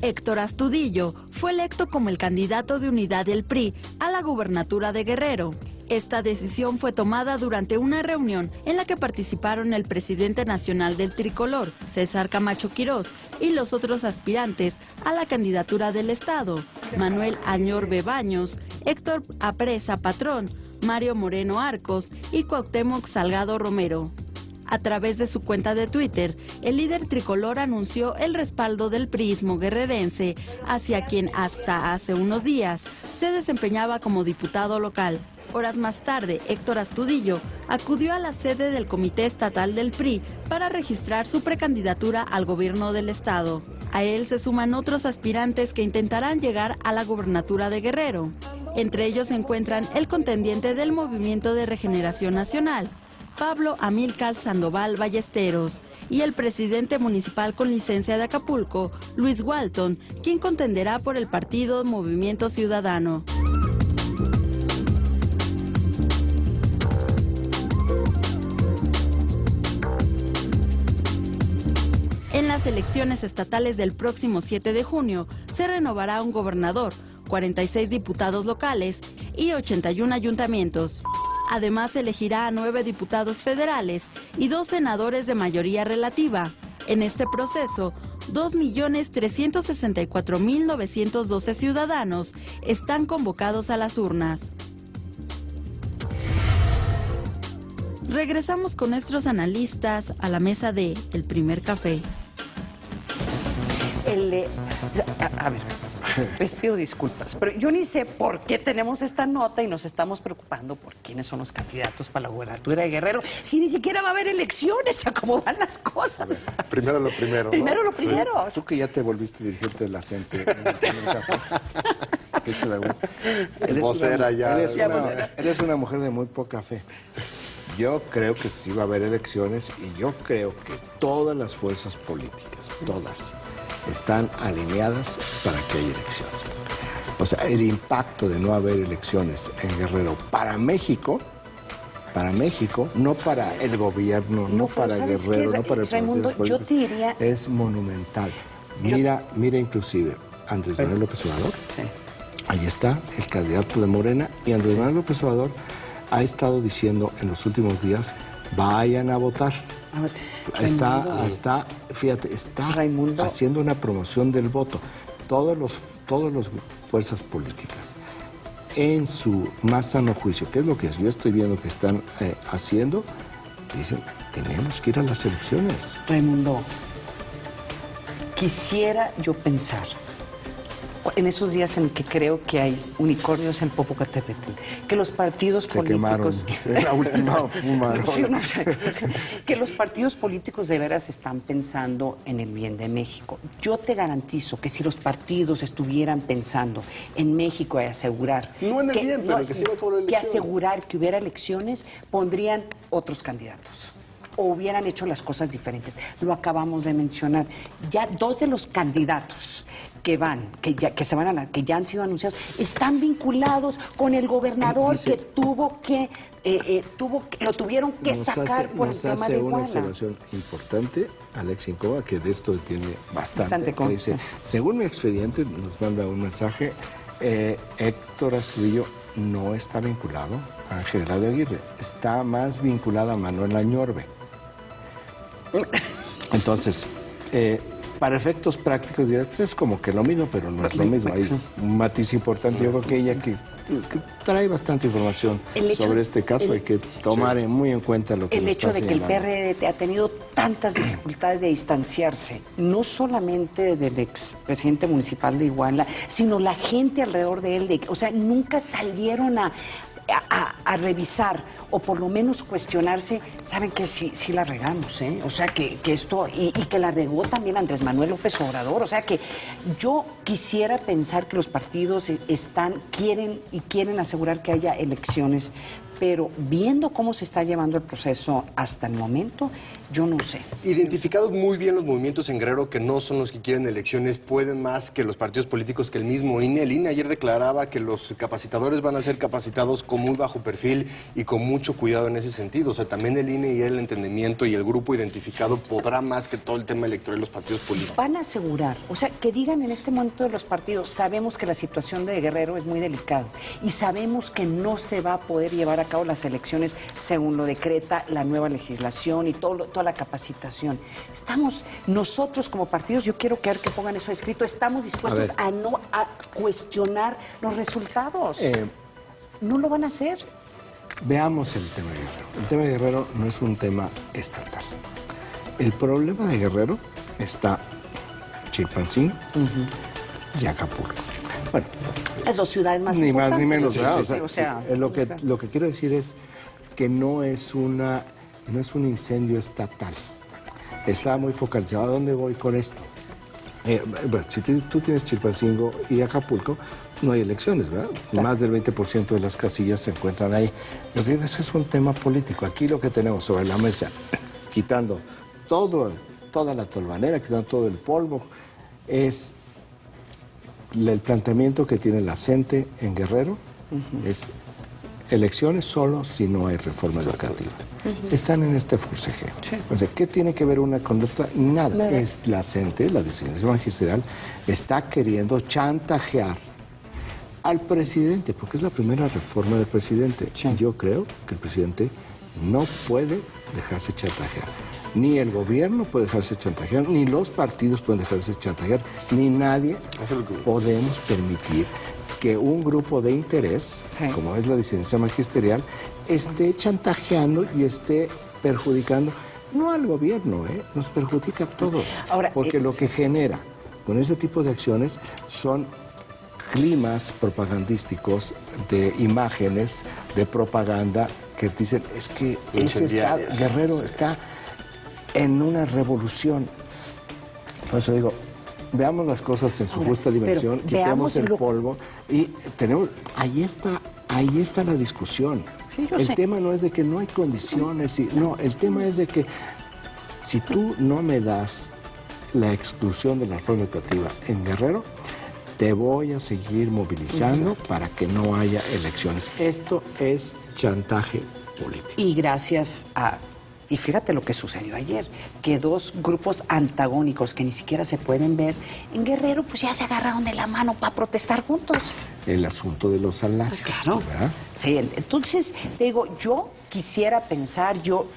[SPEAKER 1] Héctor Astudillo fue electo como el candidato de unidad del PRI a la gubernatura de Guerrero. Esta decisión fue tomada durante una reunión en la que participaron el presidente nacional del Tricolor, César Camacho Quirós, y los otros aspirantes a la candidatura del Estado, Manuel Añorbe Baños, Héctor Apresa Patrón, Mario Moreno Arcos y Cuauhtémoc Salgado Romero. A través de su cuenta de Twitter, el líder tricolor anunció el respaldo del priismo guerrerense hacia quien hasta hace unos días se desempeñaba como diputado local. Horas más tarde, Héctor Astudillo acudió a la sede del Comité Estatal del PRI para registrar su precandidatura al gobierno del estado. A él se suman otros aspirantes que intentarán llegar a la gubernatura de Guerrero. Entre ellos se encuentran el contendiente del Movimiento de Regeneración Nacional, Pablo Amílcar Sandoval Ballesteros, y el presidente municipal con licencia de Acapulco, Luis Walton, quien contenderá por el partido Movimiento Ciudadano. En las elecciones estatales del próximo 7 de junio se renovará un gobernador, 46 diputados locales y 81 ayuntamientos. Además, se elegirá a 9 diputados federales y 2 senadores de mayoría relativa. En este proceso, 2.364.912 ciudadanos están convocados a las urnas. Regresamos con nuestros analistas a la mesa de El Primer Café.
[SPEAKER 6] A ver, les pido disculpas, pero yo ni sé por qué tenemos esta nota y nos estamos preocupando por quiénes son los candidatos para la gubernatura de Guerrero, si ni siquiera va a haber elecciones, a cómo van las cosas.
[SPEAKER 4] Primero lo primero, ¿no?
[SPEAKER 6] Primero lo primero.
[SPEAKER 5] Sí. Tú que ya te volviste dirigente de la CENTE. Eres una mujer de muy poca fe. Yo creo que sí va a haber elecciones y yo creo que todas las fuerzas políticas, todas, están alineadas para que haya elecciones. O sea, el impacto de no haber elecciones en Guerrero para México, no para el gobierno, no para Guerrero, no para los partidos políticos, es monumental. Mira inclusive Andrés Manuel López Obrador, ahí está el candidato de Morena, y Andrés Manuel López Obrador ha estado diciendo en los últimos días, vayan a votar. Está haciendo una promoción del voto. Todas las fuerzas políticas en su más sano juicio, que es lo que yo estoy viendo que están haciendo, dicen, tenemos que ir a las elecciones.
[SPEAKER 6] Raimundo, quisiera yo pensar, en esos días en que creo que hay unicornios en Popocatépetl, que los partidos políticos...
[SPEAKER 5] La última fumaron.
[SPEAKER 6] Sí, no, o sea, que los partidos políticos de veras están pensando en el bien de México. Yo te garantizo que si los partidos estuvieran pensando en México y asegurar...
[SPEAKER 4] No en el bien, pero que sirva por la elección.
[SPEAKER 6] Que asegurar que hubiera elecciones, pondrían otros candidatos. O hubieran hecho las cosas diferentes. Lo acabamos de mencionar. Ya 2 de los candidatos que ya han sido anunciados, están vinculados con el gobernador que lo tuvieron que sacar por el tema de Iguala.
[SPEAKER 5] Una observación importante, Alex Incova, que de esto tiene bastante. Que dice, según mi expediente, nos manda un mensaje, Héctor Astudillo no está vinculado a Ángel Eladio Aguirre, está más vinculado a Manuel Añorbe. Entonces, para efectos prácticos directos es como que lo mismo, pero no es lo mismo. Hay un matiz importante. Yo creo que ella que trae bastante información sobre este caso, hay que tomar muy en cuenta lo que
[SPEAKER 6] el hecho
[SPEAKER 5] está
[SPEAKER 6] de que el
[SPEAKER 5] señalando.
[SPEAKER 6] PRD ha tenido tantas dificultades de distanciarse, no solamente del expresidente municipal de Iguala, sino la gente alrededor de él, o sea, nunca salieron a revisar o por lo menos cuestionarse, saben que sí la regamos, ¿eh? O sea, que esto, y que la regó también Andrés Manuel López Obrador, o sea que yo quisiera pensar que los partidos quieren asegurar que haya elecciones, pero viendo cómo se está llevando el proceso hasta el momento, yo no sé.
[SPEAKER 4] Identificados muy bien los movimientos en Guerrero que no son los que quieren elecciones, pueden más que los partidos políticos, que el mismo INE. El INE ayer declaraba que los capacitadores van a ser capacitados con muy bajo perfil y con mucho cuidado en ese sentido. O sea, también el INE y el entendimiento y el grupo identificado podrá más que todo el tema electoral de los partidos políticos.
[SPEAKER 6] Van a asegurar, o sea, que digan en este momento de los partidos, sabemos que la situación de Guerrero es muy delicada y sabemos que no se va a poder llevar a cabo las elecciones según lo decreta la nueva legislación y toda la capacitación. Nosotros como partidos, yo quiero que pongan eso escrito, estamos dispuestos a cuestionar los resultados. No lo van a hacer.
[SPEAKER 5] Veamos el tema de Guerrero. El tema de Guerrero no es un tema estatal. El problema de Guerrero está Chilpancingo y Acapulco. Bueno,
[SPEAKER 6] las 2 ciudades más
[SPEAKER 5] ni
[SPEAKER 6] importantes.
[SPEAKER 5] más ni menos,
[SPEAKER 6] ¿verdad?
[SPEAKER 5] Lo que quiero decir es que no es un incendio estatal. Está muy focalizado. ¿A dónde voy con esto? Bueno, si tú tienes Chilpancingo y Acapulco, no hay elecciones, ¿verdad? Claro. Más del 20% de las casillas se encuentran ahí. Lo que digo es que es un tema político. Aquí lo que tenemos sobre la mesa, quitando toda la tolvanera, quitando todo el polvo, es el planteamiento que tiene la CENTE en Guerrero, es elecciones solo si no hay reforma educativa. Están en este forcejeo. Sí. O sea, ¿qué tiene que ver una con otra? Nada. Es la CENTE, la Disidencia Magisterial, está queriendo chantajear al presidente, porque es la primera reforma del presidente. Sí. Y yo creo que el presidente no puede dejarse chantajear. Ni el gobierno puede dejarse chantajear, ni los partidos pueden dejarse chantajear, ni nadie podemos permitir que un grupo de interés, como es la Disidencia Magisterial, esté chantajeando y esté perjudicando, no al gobierno, nos perjudica a todos. Ahora, porque lo que genera con ese tipo de acciones son climas propagandísticos de imágenes, de propaganda, que dicen, es que Guerrero está en una revolución. Por eso digo, veamos las cosas en su justa dimensión, quitemos el polvo y tenemos, ahí está la discusión. Sí, el tema no es de que no hay condiciones, no, el tema es de que si tú no me das la exclusión de la reforma educativa en Guerrero, te voy a seguir movilizando para que no haya elecciones. Esto es chantaje político.
[SPEAKER 6] Y gracias a... Y fíjate lo que sucedió ayer, que 2 grupos antagónicos que ni siquiera se pueden ver, en Guerrero pues ya se agarraron de la mano para protestar juntos.
[SPEAKER 5] El asunto de los salarios,
[SPEAKER 6] claro. ¿Verdad? Sí, entonces, digo, yo quisiera pensar, yo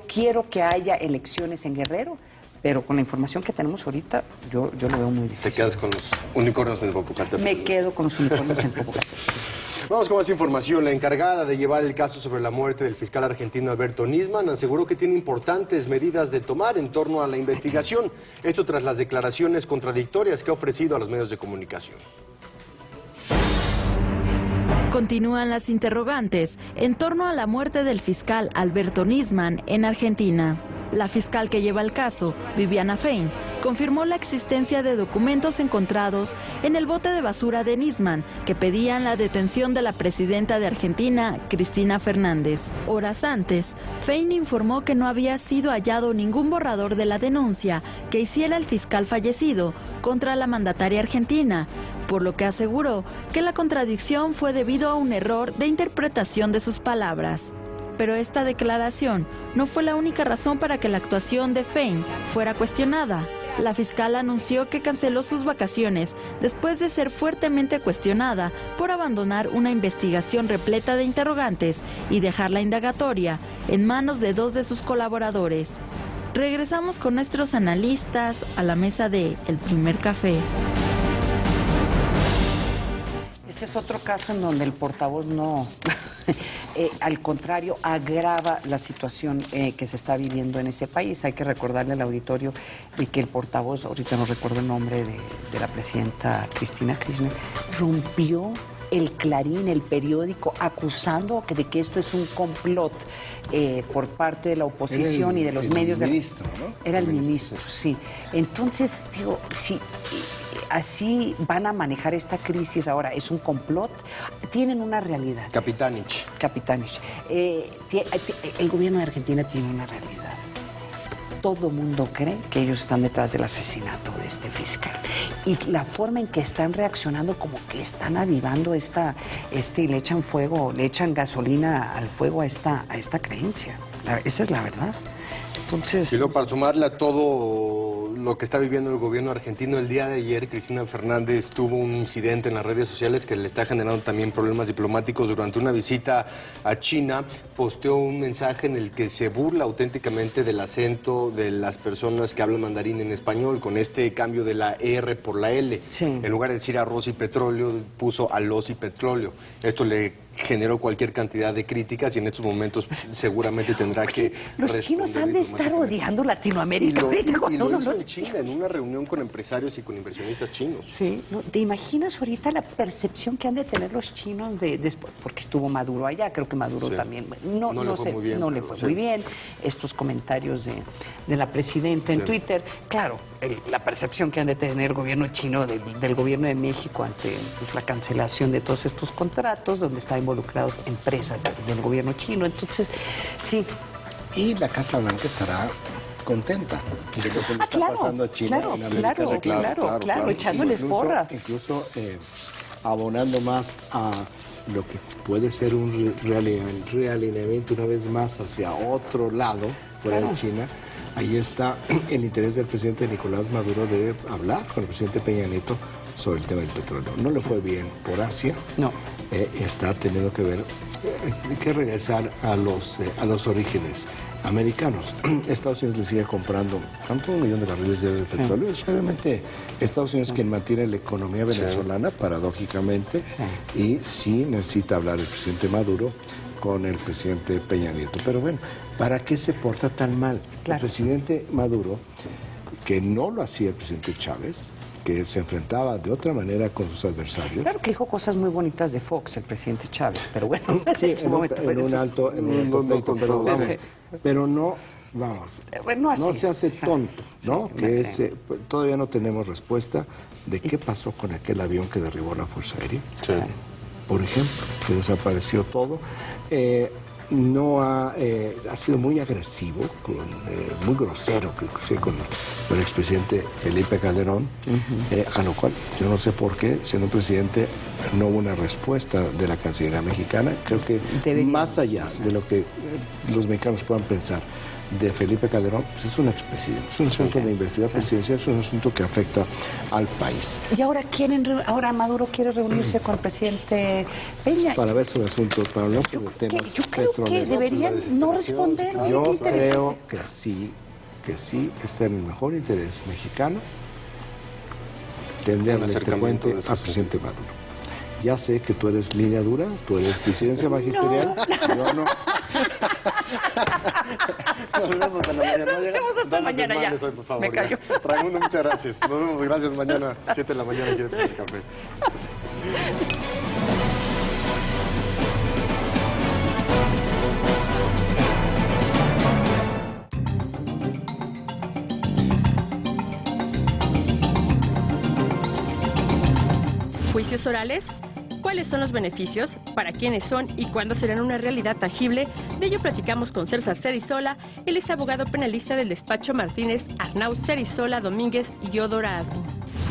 [SPEAKER 6] quiero que haya elecciones en Guerrero, pero con la información que tenemos ahorita, yo lo veo muy difícil.
[SPEAKER 4] ¿Te quedas con los unicornios en Popocatépetl?
[SPEAKER 6] Me quedo con los unicornios en Popocatépetl.
[SPEAKER 4] Vamos con más información. La encargada de llevar el caso sobre la muerte del fiscal argentino Alberto Nisman aseguró que tiene importantes medidas de tomar en torno a la investigación. Esto tras las declaraciones contradictorias que ha ofrecido a los medios de comunicación.
[SPEAKER 1] Continúan las interrogantes en torno a la muerte del fiscal Alberto Nisman en Argentina. La fiscal que lleva el caso, Viviana Fein, confirmó la existencia de documentos encontrados en el bote de basura de Nisman que pedían la detención de la presidenta de Argentina, Cristina Fernández. Horas antes, Fein informó que no había sido hallado ningún borrador de la denuncia que hiciera el fiscal fallecido contra la mandataria argentina, por lo que aseguró que la contradicción fue debido a un error de interpretación de sus palabras. Pero esta declaración no fue la única razón para que la actuación de Fein fuera cuestionada. La fiscal anunció que canceló sus vacaciones después de ser fuertemente cuestionada por abandonar una investigación repleta de interrogantes y dejar la indagatoria en manos de 2 de sus colaboradores. Regresamos con nuestros analistas a la mesa de El Primer Café.
[SPEAKER 6] Este es otro caso en donde el portavoz no, al contrario, agrava la situación que se está viviendo en ese país. Hay que recordarle al auditorio de que el portavoz, ahorita no recuerdo el nombre de la presidenta Cristina Kirchner, rompió el Clarín, el periódico, acusando de que esto es un complot por parte de la oposición y de los medios.
[SPEAKER 5] Era el ministro, ¿no?
[SPEAKER 6] Era el ministro, sí. Entonces, digo, sí, así van a manejar esta crisis ahora. ¿Es un complot? Tienen una realidad.
[SPEAKER 4] Capitanich.
[SPEAKER 6] El gobierno de Argentina tiene una realidad. Todo mundo cree que ellos están detrás del asesinato de este fiscal. Y la forma en que están reaccionando, como que están avivando y le echan fuego, le echan gasolina al fuego a esta creencia. Esa es la verdad. Entonces,
[SPEAKER 4] y luego, para sumarle a todo lo que está viviendo el gobierno argentino, el día de ayer Cristina Fernández tuvo un incidente en las redes sociales que le está generando también problemas diplomáticos. Durante una visita a China, posteó un mensaje en el que se burla auténticamente del acento de las personas que hablan mandarín en español, con este cambio de la R por la L. Sí. En lugar de decir arroz y petróleo, puso alos y petróleo. Esto le generó cualquier cantidad de críticas y en estos momentos seguramente tendrá que
[SPEAKER 6] los chinos han de estar odiando Latinoamérica ahorita cuando uno
[SPEAKER 4] en China, en una reunión con empresarios y con inversionistas chinos.
[SPEAKER 6] Sí, ¿te imaginas ahorita la percepción que han de tener los chinos después? Porque estuvo Maduro allá, creo que Maduro también no le fue muy bien estos comentarios de la presidenta en Twitter. Claro, la percepción que han de tener el gobierno chino del gobierno de México ante la cancelación de todos estos contratos donde están involucrados empresas del gobierno chino. Entonces, sí.
[SPEAKER 5] Y la Casa Blanca estará contenta de lo que le está pasando a China en América.
[SPEAKER 6] Claro, echándoles porra.
[SPEAKER 5] Incluso abonando más a lo que puede ser un realineamiento una vez más hacia otro lado, fuera de China. Ahí está el interés del presidente Nicolás Maduro de hablar con el presidente Peña Nieto sobre el tema del petróleo. No le fue bien por Asia.
[SPEAKER 6] No.
[SPEAKER 5] Está teniendo que regresar a los orígenes americanos. Estados Unidos le sigue comprando tanto 1 millón de barriles de petróleo. Es realmente Estados Unidos quien mantiene la economía venezolana, paradójicamente, y sí necesita hablar el presidente Maduro con el presidente Peña Nieto. Pero bueno, ¿para qué se porta tan mal? El presidente Maduro, que no lo hacía el presidente Chávez, que se enfrentaba de otra manera con sus adversarios.
[SPEAKER 6] Claro que dijo cosas muy bonitas de Fox, el presidente Chávez, pero bueno,
[SPEAKER 5] sí, en un alto pero no, vamos, no se hace tonto, ¿no? Todavía no tenemos respuesta de qué pasó con aquel avión que derribó la Fuerza Aérea. Sí. Por ejemplo, que desapareció todo. Ha sido muy agresivo, muy grosero con el expresidente Felipe Calderón, a lo cual yo no sé por qué, siendo presidente, no hubo una respuesta de la Cancillería mexicana. Creo que más allá de lo que los mexicanos puedan pensar de Felipe Calderón, pues es un expresidente, es un asunto de investigación presidencial, es un asunto que afecta al país.
[SPEAKER 6] Y ahora Maduro quiere reunirse con el presidente Peña.
[SPEAKER 5] Para ver sobre asuntos, para hablar sobre temas
[SPEAKER 6] yo creo que deberían no responder.
[SPEAKER 5] Yo creo que sí está en el mejor interés mexicano tenderle este puente al presidente Maduro. Ya sé que tú eres línea dura, tú eres disidencia magisterial, yo no.
[SPEAKER 4] Nos vemos en la mañana.
[SPEAKER 7] Nos vemos hasta mañana ya.
[SPEAKER 4] Hoy, por favor,
[SPEAKER 7] Me callo.
[SPEAKER 4] Raimundo, muchas gracias. Nos vemos, gracias. Mañana, 7 de la mañana, aquí en el café.
[SPEAKER 7] Juicios orales. ¿Cuáles son los beneficios? ¿Para quiénes son? ¿Y cuándo serán una realidad tangible? De ello platicamos con César Cerizola. Él es abogado penalista del despacho Martínez, Arnaud Cerizola, Domínguez y Odorado.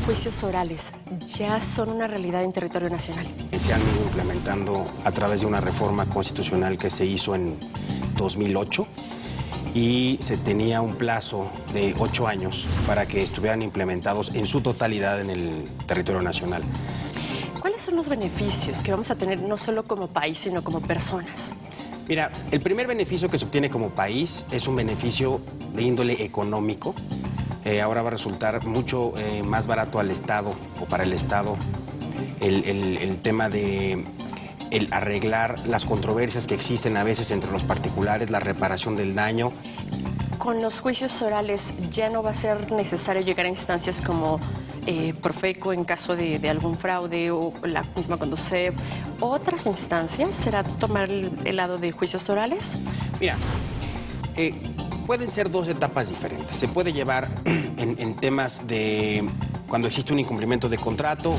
[SPEAKER 7] Juicios orales ya son una realidad en territorio nacional.
[SPEAKER 10] Se han ido implementando a través de una reforma constitucional que se hizo en 2008 y se tenía un plazo de 8 años para que estuvieran implementados en su totalidad en el territorio nacional.
[SPEAKER 7] ¿Cuáles son los beneficios que vamos a tener no solo como país, sino como personas?
[SPEAKER 10] Mira, el primer beneficio que se obtiene como país es un beneficio de índole económico. Ahora va a resultar mucho más barato al Estado o para el Estado el tema de el arreglar las controversias que existen a veces entre los particulares, la reparación del daño.
[SPEAKER 7] Con los juicios orales ya no va a ser necesario llegar a instancias como Profeco en caso de algún fraude o la misma Conducef. ¿Otras instancias será tomar el lado de juicios orales?
[SPEAKER 10] Mira, pueden ser dos etapas diferentes. Se puede llevar en temas de cuando existe un incumplimiento de contrato,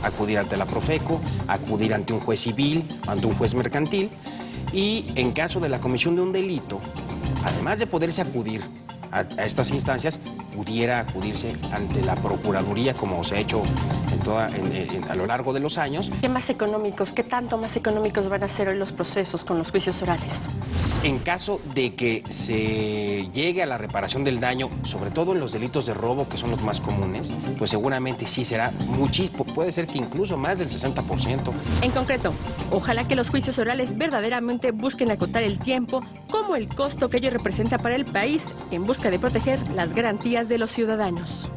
[SPEAKER 10] acudir ante la Profeco, acudir ante un juez civil, ante un juez mercantil, y en caso de la comisión de un delito, además de poderse acudir a estas instancias, pudiera acudirse ante la Procuraduría, como se ha hecho a lo largo de los años.
[SPEAKER 7] ¿Qué más económicos, qué tanto más económicos van a ser hoy los procesos con los juicios orales?
[SPEAKER 10] En caso de que se llegue a la reparación del daño, sobre todo en los delitos de robo, que son los más comunes, pues seguramente sí será muchísimo, puede ser que incluso más del 60%.
[SPEAKER 7] En concreto, ojalá que los juicios orales verdaderamente busquen acotar el tiempo, como el costo que ello representa para el país en busca de proteger las garantías de los ciudadanos.